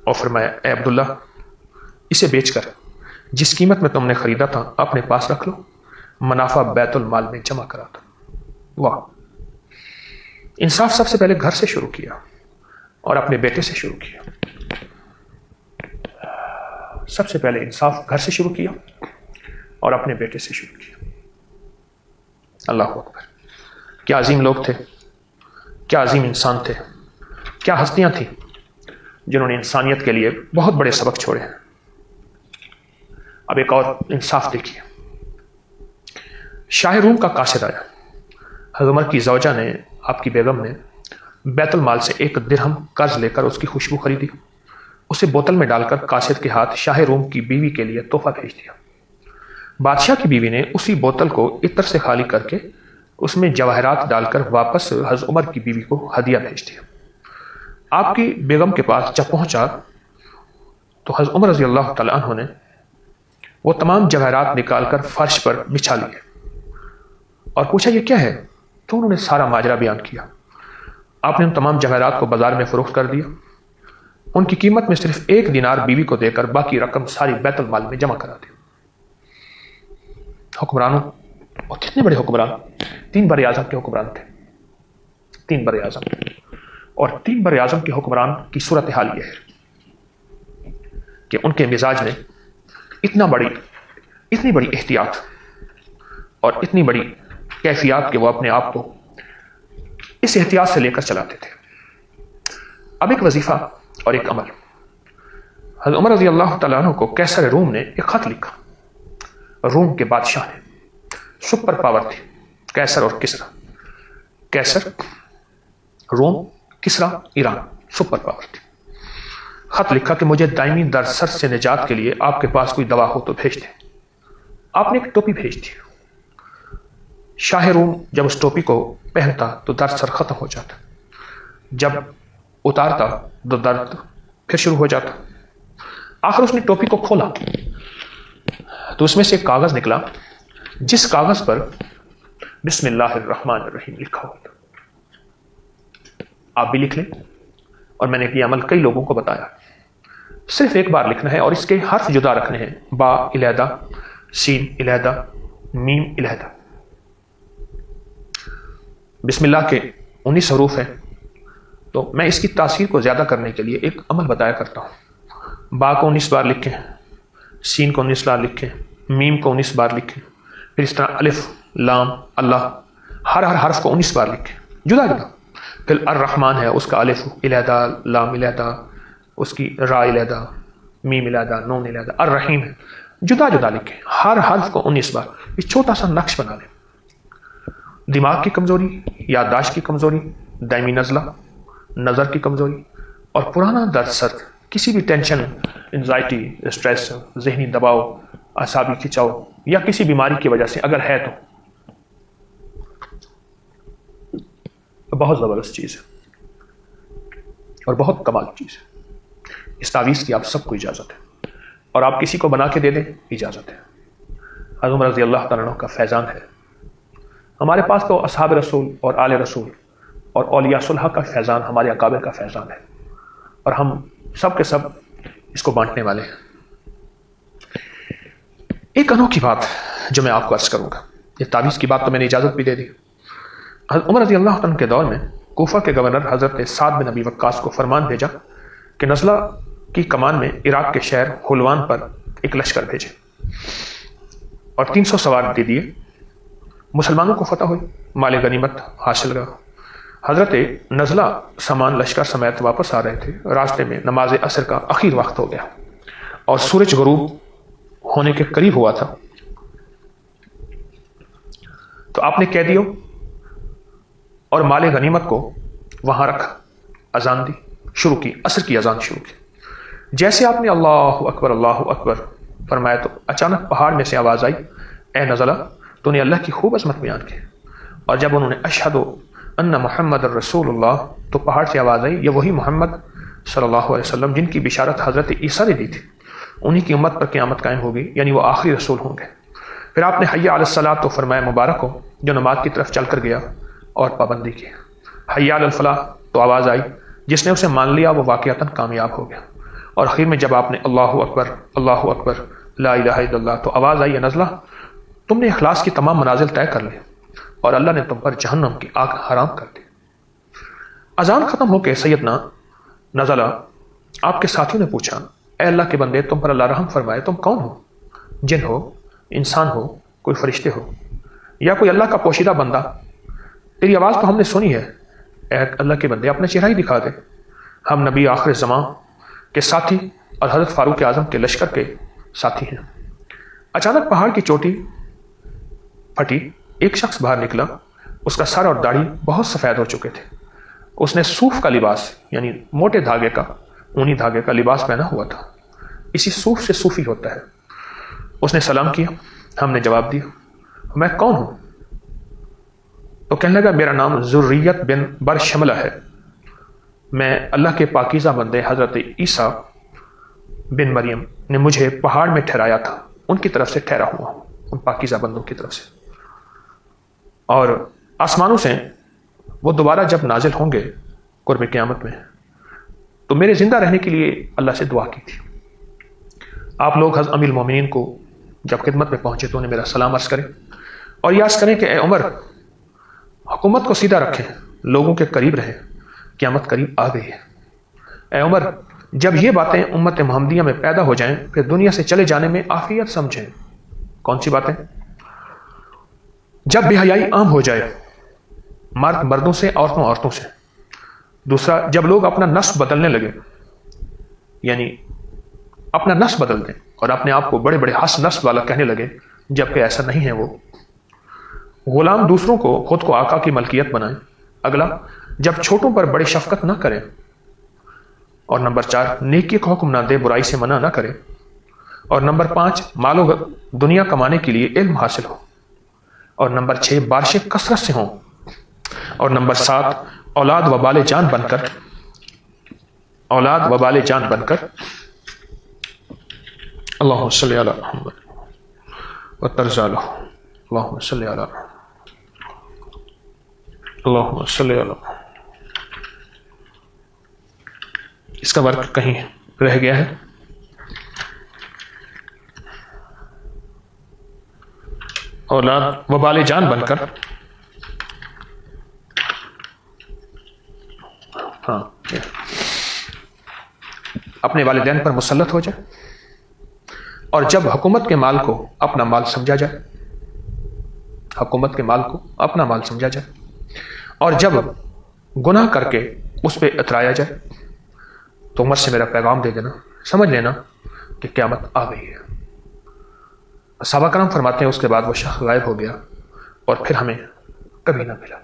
اور فرمایا اے عبداللہ اسے بیچ کر جس قیمت میں تم نے خریدا تھا اپنے پاس رکھ لو، منافع بیت المال میں جمع کرا دو۔ واہ! انصاف سب سے پہلے گھر سے شروع کیا اور اپنے بیٹے سے شروع کیا۔ سب سے پہلے انصاف گھر سے شروع کیا اور اپنے بیٹے سے شروع کیا۔ اللہ اکبر! کیا عظیم لوگ تھے، کیا عظیم انسان تھے، کیا ہستیاں تھیں جنہوں نے انسانیت کے لیے بہت بڑے سبق چھوڑے ہیں۔ اب ایک اور انصاف دیکھیے۔ شاہ روم کا قاصد آیا، حضرت عمر کی زوجہ نے، آپ کی بیگم نے بیت المال سے 1 درہم قرض لے کر اس کی خوشبو خریدی، اسے بوتل میں ڈال کر قاصد کے ہاتھ شاہ روم کی بیوی کے لیے تحفہ بھیج دیا۔ بادشاہ کی بیوی نے اسی بوتل کو عطر سے خالی کر کے اس میں جواہرات ڈال کر واپس حضرت عمر کی بیوی کو ہدیہ بھیج دیا۔ آپ کی بیگم کے پاس جب پہنچا تو حضرت عمر رضی اللہ تعالیٰ عنہ نے وہ تمام جواہرات نکال کر فرش پر بچھا لیے اور پوچھا یہ کیا ہے؟ تو انہوں نے سارا ماجرا بیان کیا۔ آپ نے ان تمام جواہرات کو بازار میں فروخت کر دیا، ان کی قیمت میں صرف 1 دینار بیوی کو دے کر باقی رقم ساری بیت المال میں جمع کرا دی۔ حکمرانوں، اور کتنے بڑے حکمران! 3 بر اعظم کے حکمران تھے، 3 بر اعظم، اور 3 بر اعظم کے حکمران کی صورتحال یہ ہے کہ ان کے مزاج میں اتنی بڑی احتیاط اور اتنی بڑی کیفیات کہ وہ اپنے آپ کو اس احتیاط سے لے کر چلاتے تھے۔ اب ایک وظیفہ اور ایک عمل۔ حضرت عمر رضی اللہ تعالیٰ عنہ کو قیصر روم نے ایک خط لکھا۔ روم کے بادشاہ نے، سپر پاور تھے قیصر اور کسرا، قیصر روم، کسرا ایران، سپر پاور تھے۔ خط لکھا کہ مجھے دائمی در سر سے نجات کے لیے آپ کے پاس کوئی دوا ہو تو بھیج دیں۔ آپ نے ایک ٹوپی بھیج دی۔ شاہ روم جب اس ٹوپی کو پہنتا تو درد سر ختم ہو جاتا، جب اتارتا تو درد پھر شروع ہو جاتا۔ آخر اس نے ٹوپی کو کھولا تو اس میں سے ایک کاغذ نکلا جس کاغذ پر بسم اللہ الرحمن الرحیم لکھا ہوا تھا۔ آپ بھی لکھ لیں، اور میں نے یہ عمل کئی لوگوں کو بتایا۔ صرف ایک بار لکھنا ہے اور اس کے حرف جدا رکھنے ہیں، با علیحدہ، سین علیحدہ، میم علیحدہ۔ بسم اللہ کے 19 حروف ہیں، تو میں اس کی تاثیر کو زیادہ کرنے کے لیے ایک عمل بتایا کرتا ہوں۔ با کو 19 بار لکھیں، سین کو 19 بار لکھیں، میم کو 19 بار لکھیں، پھر اس طرح الف، لام، اللہ، ہر حرف کو 19 بار لکھیں جدا جدا۔ پھر الرحمن ہے، اس کا الف علیحدہ، لام علیحدہ، اس کی را علیحدہ، میم علیحدہ، نون علیحدہ۔ الرحیم ہے، جدا جدا لکھیں، ہر حرف کو 19 بار۔ یہ چھوٹا سا نقش بنا لیں۔ دماغ کی کمزوری، یادداشت کی کمزوری، دائمی نزلہ، نظر کی کمزوری اور پرانا درد سر، کسی بھی ٹینشن، انزائٹی، اسٹریس، ذہنی دباؤ، اعصابی کھچاؤ یا کسی بیماری کی وجہ سے اگر ہے تو بہت زبردست چیز ہے اور بہت کمال چیز ہے۔ اس تعویذ کی آپ سب کو اجازت ہے اور آپ کسی کو بنا کے دے دیں، اجازت ہے۔ حضرت عمر رضی اللہ تعالیٰ عنہ کا فیضان ہے۔ ہمارے پاس تو اصحاب رسول اور آل رسول اور اولیاء صلحہ کا فیضان، ہمارے اکابر کا فیضان ہے، اور ہم سب کے سب اس کو بانٹنے والے ہیں۔ ایک انوکھی بات جو میں آپ کو عرض کروں گا، یہ تعویذ کی بات تو میں نے اجازت بھی دے دی۔ حضرت عمر رضی اللہ عنہ کے دور میں کوفہ کے گورنر حضرت سعد بن ابی وقاص کو فرمان بھیجا کہ نزلہ کی کمان میں عراق کے شہر حلوان پر ایک لشکر بھیجے اور 300 سوار دے دیے۔ مسلمانوں کو فتح ہوئی، مال غنیمت حاصل ہوا۔ حضرت نزلہ سامان لشکر سمیت واپس آ رہے تھے، راستے میں نماز عصر کا اخیر وقت ہو گیا اور سورج غروب ہونے کے قریب ہوا تھا، تو آپ نے قیدیوں اور مال غنیمت کو وہاں رکھا، اذان دی، شروع کی، عصر کی اذان شروع کی۔ جیسے آپ نے اللہ اکبر فرمایا تو اچانک پہاڑ میں سے آواز آئی، اے نزلہ، تو نے اللہ کی خوب عظمت بیان کی۔ اور جب انہوں نے اشہد ان محمد الرسول اللہ، تو پہاڑ سے آواز آئی، یہ وہی محمد صلی اللہ علیہ وسلم جن کی بشارت حضرت عیسیٰ نے دی تھی، انہی کی امت پر قیامت قائم ہوگی، یعنی وہ آخری رسول ہوں گے۔ پھر آپ نے حی علی الصلاۃ تو فرمایا مبارک ہو جو نماز کی طرف چل کر گیا اور پابندی کی۔ حی علی الفلاح تو آواز آئی، جس نے اسے مان لیا وہ واقعتاً کامیاب ہو گیا۔ اور آخر میں جب آپ نے اللہ اکبر لا الہ الا اللہ تو آواز آئی نزلہ تم نے اخلاص کی تمام منازل طے کر لی اور اللہ نے تم پر جہنم کی آگ حرام کر دی۔ اذان ختم ہو کے سیدنا نزلہ آپ کے ساتھیوں نے پوچھا اے اللہ کے بندے تم پر اللہ رحم فرمائے، تم کون ہو؟ جن ہو، انسان ہو، کوئی فرشتے ہو یا کوئی اللہ کا پوشیدہ بندہ؟ تیری آواز تو ہم نے سنی ہے، اے اللہ کے بندے اپنا چہرہ ہی دکھا دے، ہم نبی آخر زمان کے ساتھی اور حضرت فاروق اعظم کے لشکر کے ساتھی ہیں۔ اچانک پہاڑ کی چوٹی پھٹی، ایک شخص باہر نکلا، اس کا سر اور داڑھی بہت سفید ہو چکے تھے، اس نے صوف کا لباس یعنی موٹے دھاگے کا، اونی دھاگے کا لباس پہنا ہوا تھا، اسی صوف سے صوفی ہوتا ہے۔ اس نے سلام کیا، ہم نے جواب دیا میں کون ہوں؟ تو کہنے لگا میرا نام ذریت بن برشملہ ہے، میں اللہ کے پاکیزہ بندے حضرت عیسیٰ بن مریم نے مجھے پہاڑ میں ٹھہرایا تھا، ان کی طرف سے ٹھہرا ہوا ہوں، ان پاکیزہ بندوں کی طرف سے، اور آسمانوں سے وہ دوبارہ جب نازل ہوں گے قرب قیامت میں تو میرے زندہ رہنے کے لیے اللہ سے دعا کی تھی۔ آپ لوگ حضرت امیر المومنین کو جب خدمت میں پہنچے تو انہیں میرا سلام عرض کریں اور یہ عرض کریں کہ اے عمر حکومت کو سیدھا رکھیں، لوگوں کے قریب رہیں، قیامت قریب آ گئی ہے۔ اے عمر جب یہ باتیں امت محمدیہ میں پیدا ہو جائیں پھر دنیا سے چلے جانے میں عافیت سمجھیں۔ کون سی باتیں؟ جب بے حیائی عام ہو جائے، مرد مردوں سے، عورتوں عورتوں سے۔ دوسرا، جب لوگ اپنا نسب بدلنے لگے، یعنی اپنا نسب بدل دیں اور اپنے آپ کو بڑے بڑے حسن نسب والا کہنے لگے جبکہ ایسا نہیں ہے وہ۔ غلام دوسروں کو خود کو آقا کی ملکیت بنائیں۔ اگلا، جب چھوٹوں پر بڑی شفقت نہ کریں۔ اور نمبر 4، نیکی کا حکم نہ دے، برائی سے منع نہ کرے۔ اور نمبر 5، مال و دنیا کمانے کے لیے علم حاصل ہو۔ اور نمبر 6، بارشیں کثرت سے ہوں۔ اور نمبر 7، اولاد وبال جان بن کر اللہم صلی علی محمد وطرز علیہ، اللہم صلی علی اللہم صلی علی۔ اس کا ورق کہیں رہ گیا ہے؟ اولاد وبال جان بن کر، ہاں، اپنے والدین پر مسلط ہو جائے، اور جب حکومت کے مال کو اپنا مال سمجھا جائے، حکومت کے مال کو اپنا مال سمجھا جائے، اور جب گناہ کر کے اس پہ اترایا جائے تو عمر سے میرا پیغام دے دینا، سمجھ لینا کہ قیامت آ گئی ہے۔ صحابہ کرام فرماتے ہیں اس کے بعد وہ شخص غائب ہو گیا اور پھر ہمیں کبھی نہ ملا۔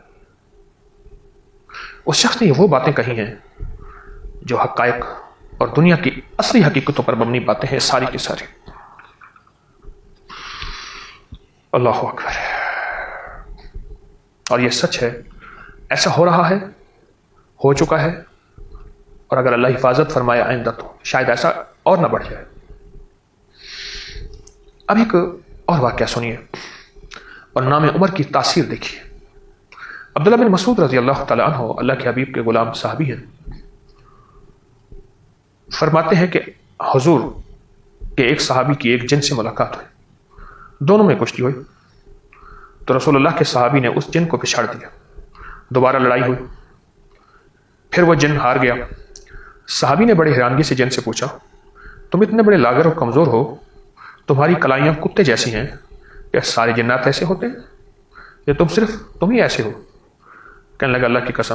اس شخص نے وہ باتیں کہی ہیں جو حقائق اور دنیا کی اصلی حقیقتوں پر مبنی باتیں ہیں، ساری کی ساری۔ اللہ اکبر۔ اور یہ سچ ہے، ایسا ہو رہا ہے، ہو چکا ہے، اور اگر اللہ حفاظت فرمائے آئندہ تو شاید ایسا اور نہ بڑھ جائے۔ اب ایک اور واقعہ سنیے اور نام عمر کی تاثیر دیکھیے۔ عبداللہ بن مسعود رضی اللہ تعالیٰ عنہ اللہ کے حبیب کے غلام صحابی ہیں، فرماتے ہیں کہ حضور کے ایک صحابی کی ایک جن سے ملاقات ہوئی، دونوں میں کشتی ہوئی، تو رسول اللہ کے صحابی نے اس جن کو پچھاڑ دیا، دوبارہ لڑائی ہوئی، پھر وہ جن ہار گیا۔ صحابی نے بڑی حیرانگی سے جن سے پوچھا تم اتنے بڑے لاغر اور کمزور ہو، تمہاری کلائیاں کتے جیسی ہیں، کیا سارے جنات ایسے ہوتے ہیں یا تم ہی ایسے ہو؟ کہنے لگا اللہ کی قسم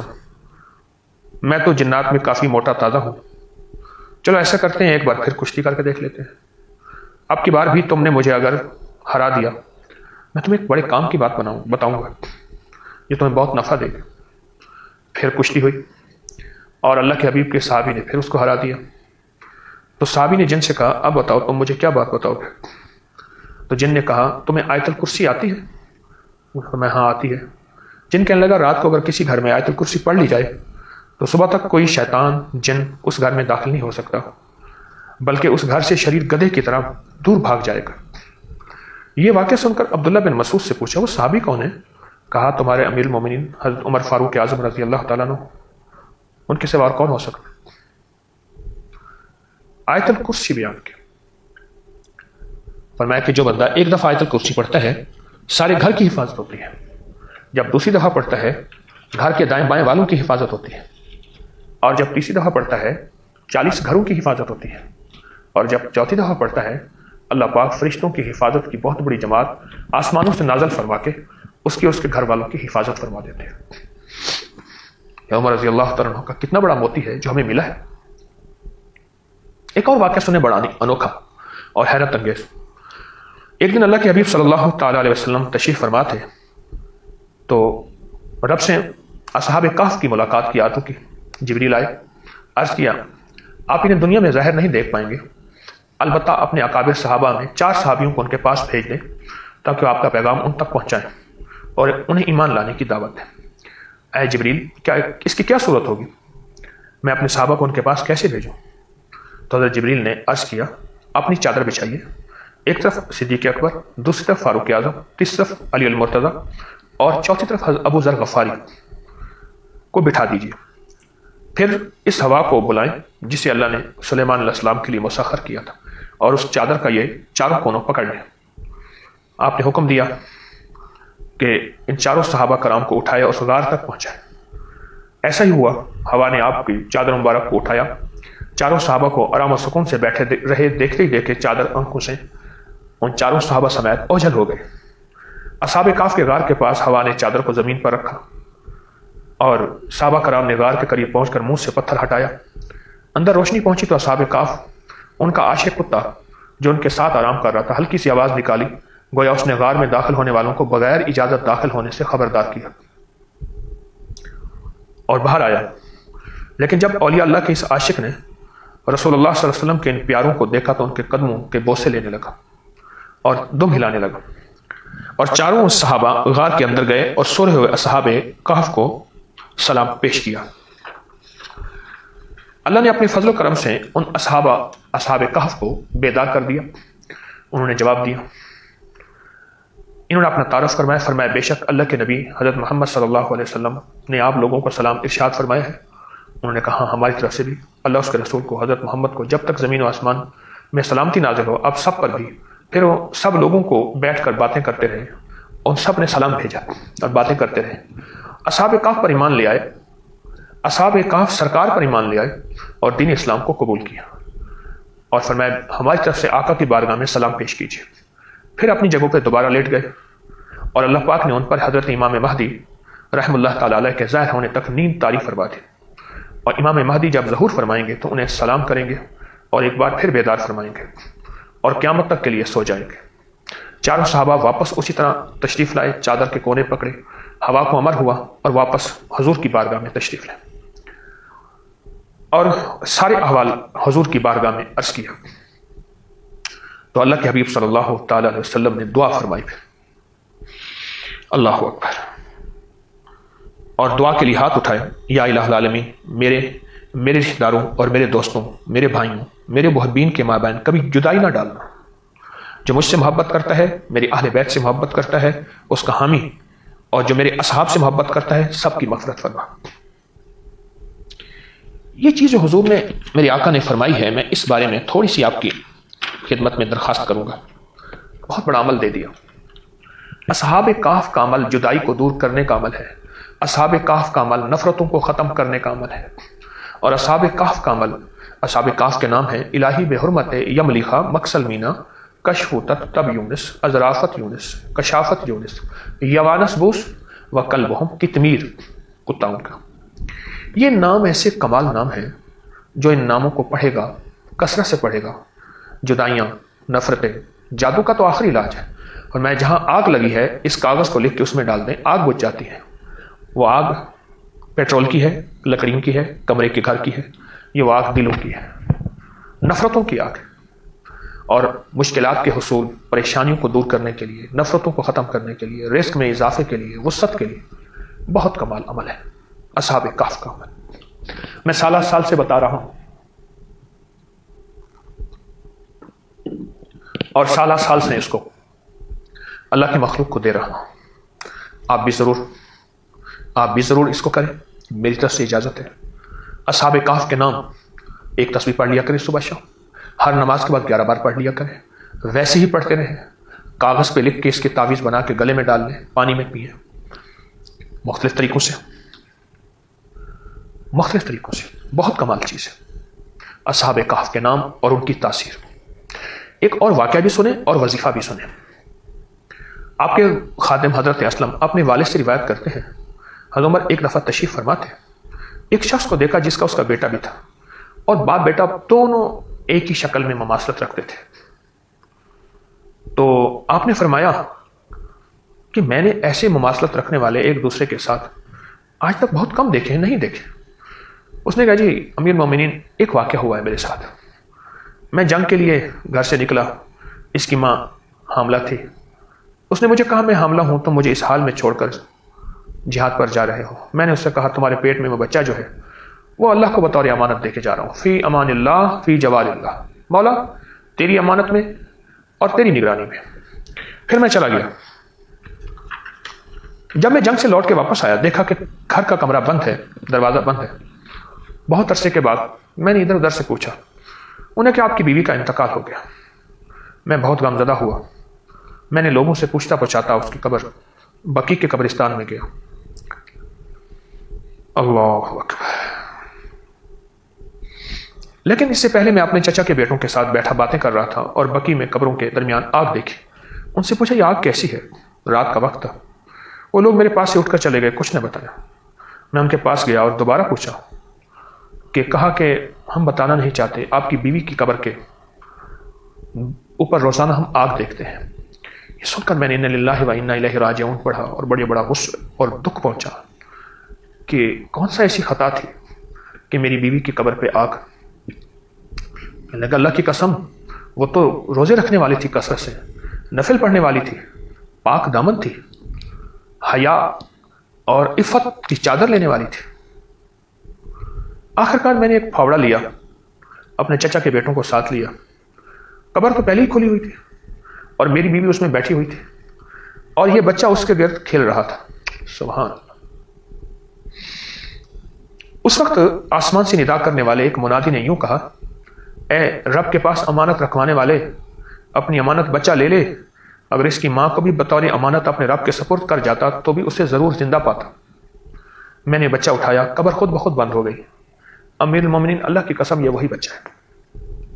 میں تو جنات میں کافی موٹا تازہ ہوں، چلو ایسا کرتے ہیں ایک بار پھر کشتی کر کے دیکھ لیتے ہیں، اب کی بار بھی تم نے مجھے اگر ہرا دیا میں تمہیں ایک بڑے کام کی بات بتاؤں گا، یہ تمہیں بہت نفع دے گا۔ پھر کشتی ہوئی اور اللہ کے حبیب کے صحابی نے پھر اس کو ہرا دیا، تو صحابی نے جن سے کہا اب بتاؤ تم مجھے کیا بات بتاؤ گے؟ تو جن نے کہا تمہیں آیت الکرسی آتی ہے؟ میں ہاں آتی ہے۔ جن کہنے لگا رات کو اگر کسی گھر میں آیت الکرسی پڑھ لی جائے تو صبح تک کوئی شیطان جن اس گھر میں داخل نہیں ہو سکتا، بلکہ اس گھر سے شریر گدھے کی طرح دور بھاگ جائے گا۔ یہ واقعہ سن کر عبداللہ بن مسعود سے پوچھا وہ صحابی کون ہے؟ کہا تمہارے امیر المومنین حضرت عمر فاروق اعظم رضی اللہ تعالیٰ عنہ، ان کے سوا اور کون ہو سکتا؟ آیت الکرسی بیان کی. فرمایا کہ جو بندہ ایک دفعہ آیت الکرسی پڑھتا ہے سارے گھر کی حفاظت ہوتی ہے، جب دوسری دفعہ پڑھتا ہے گھر کے دائیں بائیں والوں کی حفاظت ہوتی ہے، اور جب تیسری دفعہ پڑھتا ہے 40 گھروں کی حفاظت ہوتی ہے، اور جب چوتھی دفعہ پڑھتا ہے اللہ پاک فرشتوں کی حفاظت کی بہت بڑی جماعت آسمانوں سے نازل فرما کے اس کے گھر والوں کی حفاظت فرما دیتے ہیں. عمر رضی اللہ تعالیٰ عنہ کا کتنا بڑا موتی ہے جو ہمیں ملا ہے. ایک اور واقعہ سنے بڑا انوکھا اور حیرت انگیز. ایک دن اللہ کے حبیب صلی اللہ تعالیٰ علیہ وسلم تشریف فرما تھے تو رب سے اصحاب کہف کی ملاقات کی آتوں کی. جبریل آئے، عرض کیا آپ انہیں دنیا میں ظاہر نہیں دیکھ پائیں گے، البتہ اپنے اکابر صحابہ میں 4 صحابیوں کو ان کے پاس بھیج دیں تاکہ آپ کا پیغام ان تک پہنچائیں اور انہیں ایمان لانے کی دعوت دیں. اے جبریل، کیا اس کی کیا صورت ہوگی؟ میں اپنے صحابہ کو ان کے پاس کیسے بھیجوں؟ تو حضرت جبریل نے عرض کیا اپنی چادر بچھائیے، ایک طرف صدیق اکبر، دوسری طرف فاروق اعظم، تیسری طرف علی المرتضیٰ اور چوتھی طرف ابو ذر غفاری کو بٹھا دیجیے. پھر اس ہوا کو بلائیں جسے اللہ نے سلیمان علیہ السلام کے لیے مسخر کیا تھا، اور اس چادر کا یہ چاروں کونوں پکڑ لیں. آپ نے حکم دیا کہ ان 4 صحابہ کرام کو اٹھائے اور غار تک پہنچائے. ایسا ہی ہوا، ہوا نے آپ کی چادر مبارک کو اٹھایا، 4 صحابہ کو آرام و سکون سے بیٹھے رہے دیکھتے ہی دیکھے چادر آنکھوں سے ان 4 صحابہ سمیت اوجھل ہو گئے. اصحاب کاف کے غار کے پاس ہوا نے چادر کو زمین پر رکھا اور صحابہ کرام نے غار کے قریب پہنچ کر منہ سے پتھر ہٹایا. اندر روشنی پہنچی تو اصحاب کاف ان کا عاشق کتا جو ان کے ساتھ آرام کر رہا تھا ہلکی سی آواز نکالی، گویا اس نے غار میں داخل ہونے والوں کو بغیر اجازت داخل ہونے سے خبردار کیا اور باہر آیا. لیکن جب اولیاء اللہ کے اس عاشق نے رسول اللہ صلی اللہ علیہ وسلم کے ان پیاروں کو دیکھا تو ان کے قدموں کے بوسے لینے لگا اور دم ہلانے لگا، اور 4 صحابہ غار کے اندر گئے اور سوئے ہوئے اصحاب کہف کو سلام پیش کیا. اللہ نے اپنے فضل و کرم سے ان اصحاب کہف کو بیدار کر دیا. انہوں نے جواب دیا، انہوں نے اپنا تعارف فرمایا بے شک اللہ کے نبی حضرت محمد صلی اللہ علیہ وسلم نے آپ لوگوں کو سلام ارشاد فرمایا ہے. انہوں نے کہا ہماری طرف سے بھی اللہ اس کے رسول کو حضرت محمد کو جب تک زمین و آسمان میں سلامتی نازل ہو اب سب پر بھی. پھر وہ سب لوگوں کو بیٹھ کر باتیں کرتے رہے، ان سب نے سلام بھیجا اور باتیں کرتے رہے. اصحاب کہف پر ایمان لے آئے، اصحاب کہف سرکار پر ایمان لے آئے اور دین اسلام کو قبول کیا اور فرمایا ہماری طرف سے آقا کی بارگاہ میں سلام پیش کیجیے. پھر اپنی جگہوں پہ دوبارہ لیٹ گئے اور اللہ پاک نے ان پر حضرت امام مہدی رحم اللہ تعالیٰ علیہ کے ظاہر ہونے تک نیند طاری فرما دی. اور امام مہدی جب ظہور فرمائیں گے تو انہیں سلام کریں گے اور ایک بار پھر بیدار فرمائیں گے اور قیامت تک کے لیے سو جائیں گے. 4 صحابہ واپس اسی طرح تشریف لائے، چادر کے کونے پکڑے، ہوا کو امر ہوا اور واپس حضور کی بارگاہ میں تشریف لائے اور سارے احوال حضور کی بارگاہ میں عرض کیا. تو اللہ کے حبیب صلی اللہ تعالی علیہ وسلم نے دعا فرمائی. اللہ اکبر. اور دعا کے لیے ہاتھ اٹھایا، یا الہ العالمین میرے رشتہ داروں اور میرے دوستوں، میرے بھائیوں، میرے محبین کے مابین کبھی جدائی نہ ڈالنا. جو مجھ سے محبت کرتا ہے، میرے اہل بیت سے محبت کرتا ہے، اس کا حامی، اور جو میرے اصحاب سے محبت کرتا ہے سب کی مغفرت فرما. یہ چیز جو حضور نے میرے آقا نے فرمائی ہے، میں اس بارے میں تھوڑی سی آپ کی خدمت میں درخواست کروں گا. بہت بڑا عمل دے دیا. اصحاب کہف کا عمل جدائی کو دور کرنے کا عمل ہے، اصحاب کہف کا عمل نفرتوں کو ختم کرنے کا عمل ہے، اور اصحاب کہف کا عمل، اصحاب کہف کے نام ہیں الہی بے حرمت یملیخا مکسل مینا کشف تب یونس ازرافت یونس کشافت یونس یوانس بوس و کلبہم کتمیر، کتا ان کا. یہ نام ایسے کمال نام ہیں جو ان ناموں کو پڑھے گا، کثرت سے پڑھے گا، جدائیاں، نفرتیں، جادو کا تو آخری علاج ہے. اور میں جہاں آگ لگی ہے اس کاغذ کو لکھ کے اس میں ڈال دیں، آگ بجھ جاتی ہے. وہ آگ پیٹرول کی ہے، لکڑیوں کی ہے، کمرے کے گھر کی ہے. یہ وہ آگ دلوں کی ہے، نفرتوں کی آگ. اور مشکلات کے حصول، پریشانیوں کو دور کرنے کے لیے، نفرتوں کو ختم کرنے کے لیے، رزق میں اضافے کے لیے، وسعت کے لیے بہت کمال عمل ہے اصحاب کہف کا عمل. میں سال سے بتا رہا ہوں اور سال سے اس کو اللہ کی مخلوق کو دے رہا ہوں. آپ بھی ضرور اس کو کریں، میری طرف سے اجازت ہے. اصحاب کہف کے نام ایک تسبیح پڑھ لیا کریں صبح شام. ہر نماز کے بعد 11 بار پڑھ لیا کریں، ویسے ہی پڑھتے رہیں، کاغذ پہ لکھ کے اس کی تعویذ بنا کے گلے میں ڈال لیں، پانی میں پئیں، مختلف طریقوں سے بہت کمال چیز ہے۔ اصحاب کہف کے نام اور ان کی تاثیر۔ ایک اور واقعہ بھی سنیں اور وظیفہ بھی سنیں۔ آپ کے خادم حضرت اسلم اپنے والد سے روایت کرتے ہیں، حضرت عمر ایک دفعہ تشریف فرما تھے، ایک شخص کو دیکھا جس کا اس کا بیٹا بھی تھا، اور باپ بیٹا دونوں ایک ہی شکل میں مماثلت رکھتے تھے۔ تو آپ نے فرمایا کہ میں نے ایسے مماثلت رکھنے والے ایک دوسرے کے ساتھ آج تک بہت کم دیکھے ہیں، نہیں دیکھے۔ اس نے کہا جی امیر مومنین، ایک واقعہ ہوا ہے میرے ساتھ۔ میں جنگ کے لیے گھر سے نکلا، اس کی ماں حاملہ تھی۔ اس نے مجھے کہا میں حاملہ ہوں، تم مجھے اس حال میں چھوڑ کر جہاد پر جا رہے ہو۔ میں نے اس سے کہا تمہارے پیٹ میں وہ بچہ جو ہے وہ اللہ کو بطور امانت دے کے جا رہا ہوں، فی امان اللہ فی جوار اللہ، مولا تیری امانت میں اور تیری نگرانی میں۔ پھر میں چلا گیا۔ جب میں جنگ سے لوٹ کے واپس آیا، دیکھا کہ گھر کا کمرہ بند ہے، دروازہ بند ہے۔ بہت عرصے کے بعد میں نے ادھر ادھر سے پوچھا انہیں کہ آپ کی بیوی کا انتقال ہو گیا۔ میں بہت غمزدہ ہوا۔ میں نے لوگوں سے پوچھتا پوچھاتا اس کی قبر بقیع کے قبرستان میں گیا۔ اللہ اکبر۔ لیکن اس سے پہلے میں اپنے چچا کے بیٹوں کے ساتھ بیٹھا باتیں کر رہا تھا اور بقیع میں قبروں کے درمیان آگ دیکھی۔ ان سے پوچھا یہ آگ کیسی ہے؟ رات کا وقت تھا۔ وہ لوگ میرے پاس سے اٹھ کر چلے گئے، کچھ نہ بتایا۔ میں ان کے پاس گیا اور دوبارہ پوچھا کہ کہا کہ ہم بتانا نہیں چاہتے، آپ کی بیوی کی قبر کے اوپر روزانہ ہم آگ دیکھتے ہیں۔ یہ سن کر میں نے انا للہ و انا الیہ راجعون پڑھا اور بڑا غصہ اور دکھ پہنچا کہ کون سا ایسی خطا تھی کہ میری بیوی کی قبر پہ آگ۔ لگا اللہ کی قسم، وہ تو روزے رکھنے والی تھی، کثرت سے نفل پڑھنے والی تھی، پاک دامن تھی، حیا اور عفت کی چادر لینے والی تھی۔ آخرکار میں نے ایک پھاوڑا لیا، اپنے چچا کے بیٹوں کو ساتھ لیا۔ قبر تو پہلے ہی کھلی ہوئی تھی اور میری بیوی اس میں بیٹھی ہوئی تھی اور یہ بچہ اس کے گرد کھیل رہا تھا۔ سبحان اللہ۔ اس وقت آسمان سے ندا کرنے والے ایک منادی نے یوں کہا، اے رب کے پاس امانت رکھوانے والے، اپنی امانت بچہ لے لے، اگر اس کی ماں کو بھی بطور امانت اپنے رب کے سپرد کر جاتا تو بھی اسے ضرور زندہ پاتا۔ میں نے بچہ اٹھایا، قبر خود بخود بند ہو گئی۔ امیر المومنین اللہ کی قسم یہ وہی بچہ ہے۔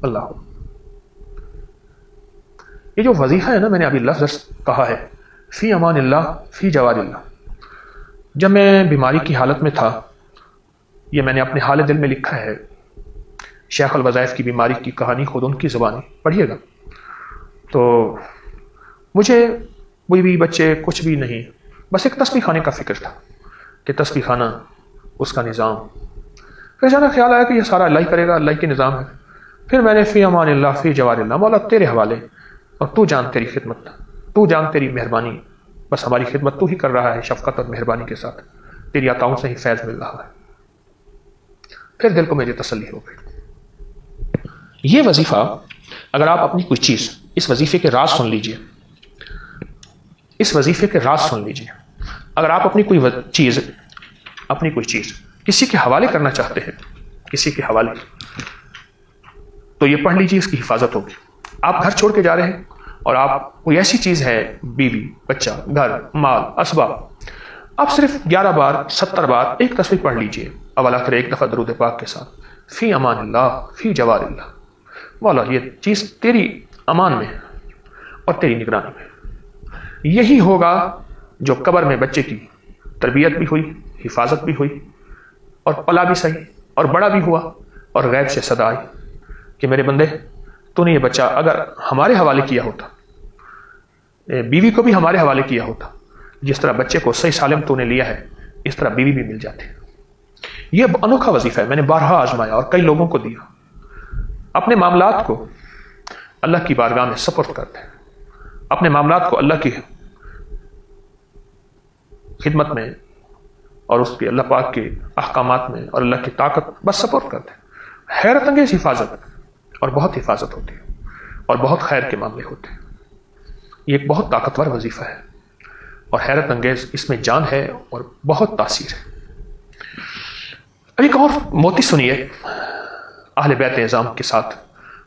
اللہ، یہ جو وظیفہ ہے نا، میں نے ابھی لفظ کہا ہے فی امان اللہ فی جوار اللہ۔ جب میں بیماری کی حالت میں تھا، یہ میں نے اپنے حال دل میں لکھا ہے، شیخ الوظائف کی بیماری کی کہانی خود ان کی زبانی پڑھیے گا۔ تو مجھے بیوی بچے کچھ بھی نہیں، بس ایک تسبیح خانے کا فکر تھا کہ تسبیح خانہ، اس کا نظام۔ پھر جانا خیال آیا کہ یہ سارا اللہ ہی کرے گا، اللہ کے نظام ہے۔ پھر میں نے فی امان اللہ فی جوار اللہ، مولا تیرے حوالے، اور تو جان تیری خدمت، تو جان تیری مہربانی، بس ہماری خدمت تو ہی کر رہا ہے شفقت اور مہربانی کے ساتھ، تیری عطاؤں سے ہی فیض مل رہا ہے۔ پھر دل کو میری تسلی ہو گئی۔ یہ وظیفہ، اگر آپ اپنی کوئی چیز، اس وظیفے کے راز سن لیجئے، اس وظیفے کے راز سن لیجئے، اگر آپ اپنی کوئی چیز کسی کے حوالے کرنا چاہتے ہیں، کسی کے حوالے، تو یہ پڑھ لیجئے، اس کی حفاظت ہوگی۔ آپ گھر چھوڑ کے جا رہے ہیں اور آپ کوئی ایسی چیز ہے، بیوی بچہ گھر مال اسباب، آپ صرف 11 بار 70 بار ایک تسبیح پڑھ لیجئے، اول آخر ایک دفعہ درود پاک کے ساتھ، فی امان اللہ فی جوار اللہ، مولا یہ چیز تیری امان میں اور تیری نگرانی میں۔ یہی ہوگا جو قبر میں بچے کی تربیت بھی ہوئی، حفاظت بھی ہوئی، اور پلا بھی صحیح اور بڑا بھی ہوا، اور غیب سے صدا آئی کہ میرے بندے، تو نے یہ بچہ اگر ہمارے حوالے کیا ہوتا، بیوی کو بھی ہمارے حوالے کیا ہوتا، جس طرح بچے کو صحیح سالم تو نے لیا ہے، اس طرح بیوی بھی مل جاتی۔ یہ انوکھا وظیفہ ہے، میں نے بارہا آزمایا اور کئی لوگوں کو دیا۔ اپنے معاملات کو اللہ کی بارگاہ میں سپرد کر دیں، اپنے معاملات کو اللہ کی خدمت میں اور اس کے اللہ پاک کے احکامات میں اور اللہ کی طاقت بس سپرد کر دیں۔ حیرت انگیز حفاظت اور بہت حفاظت ہوتی ہے اور بہت خیر کے معاملے ہوتے ہیں۔ یہ ایک بہت طاقتور وظیفہ ہے اور حیرت انگیز اس میں جان ہے اور بہت تاثیر ہے۔ ابھی ایک اور موتی سنیے اہل بیت اعظام کے ساتھ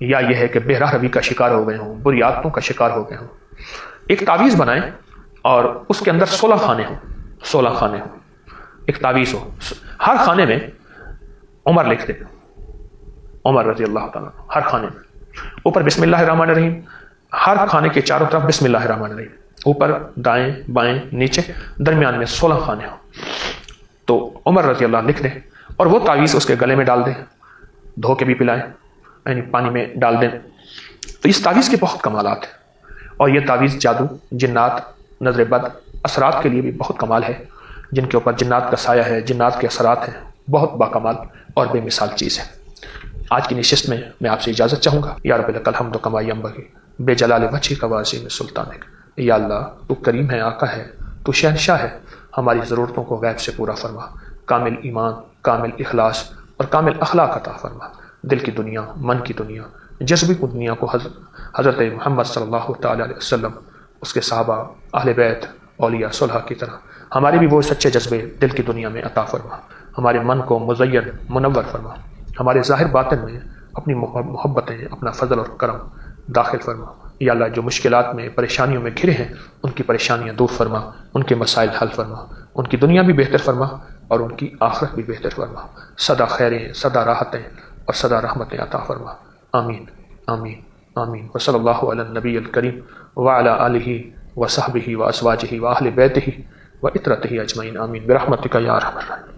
یا یہ ہے کہ بہرہ روی کا شکار ہو گئے ہوں، بری عادتوں کا شکار ہو گئے ہوں، ایک تعویذ بنائیں اور اس کے اندر 16 خانے ہوں، 16 خانے ہوں، ایک تعویذ ہو، ہر خانے میں عمر لکھ دیں، عمر رضی اللہ تعالیٰ، ہر خانے میں اوپر بسم اللہ الرحمن الرحیم، ہر خانے کے چاروں طرف بسم اللہ الرحمن الرحیم، اوپر دائیں بائیں نیچے، درمیان میں 16 خانے ہوں، تو عمر رضی اللہ لکھ دیں اور وہ تعویذ اس کے گلے میں ڈال دیں، دھو کے بھی پلائیں، یعنی پانی میں ڈال دیں۔ تو اس تعویذ کے بہت کمالات ہیں، اور یہ تعویذ جادو، جنات، نظر بد، اثرات کے لیے بھی بہت کمال ہے، جن کے اوپر جنات کا سایہ ہے، جنات کے اثرات ہیں، بہت باکمال اور بے مثال چیز ہے۔ آج کی نشست میں میں آپ سے اجازت چاہوں گا۔ یا رب لک الحمد کما ینبغی بے جلال وجہک و عظیم سلطانک۔ یا اللہ تو کریم ہے، آقا ہے، تو شہنشاہ ہے، ہماری ضرورتوں کو غیب سے پورا فرما، کامل ایمان، کامل اخلاص اور کامل اخلاق عطا فرما۔ دل کی دنیا، من کی دنیا، جذبی کی دنیا کو حضرت محمد صلی اللہ تعالی علیہ وسلم، اس کے صحابہ، اہل بیت، اولیاء صلحہ کی طرح ہمارے بھی وہ سچے جذبے دل کی دنیا میں عطا فرما، ہمارے من کو مزین منور فرما، ہمارے ظاہر باطن میں اپنی محبتیں، اپنا فضل اور کرم داخل فرما۔ یا اللہ جو مشکلات میں، پریشانیوں میں گھرے ہیں، ان کی پریشانیاں دور فرما، ان کے مسائل حل فرما، ان کی دنیا بھی بہتر فرما اور ان کی آخرت بھی بہتر فرما، سدا خیریں، سدا راحتیں اور سدا رحمتیں عطا فرما۔ آمین آمین آمین۔ وصلی اللہ علی النبی الکریم وعلی آلہ وصحبہ وازواجہ واہل بیتہ وعترتہ اجمعین، آمین برحمتک یا ارحم الراحمین۔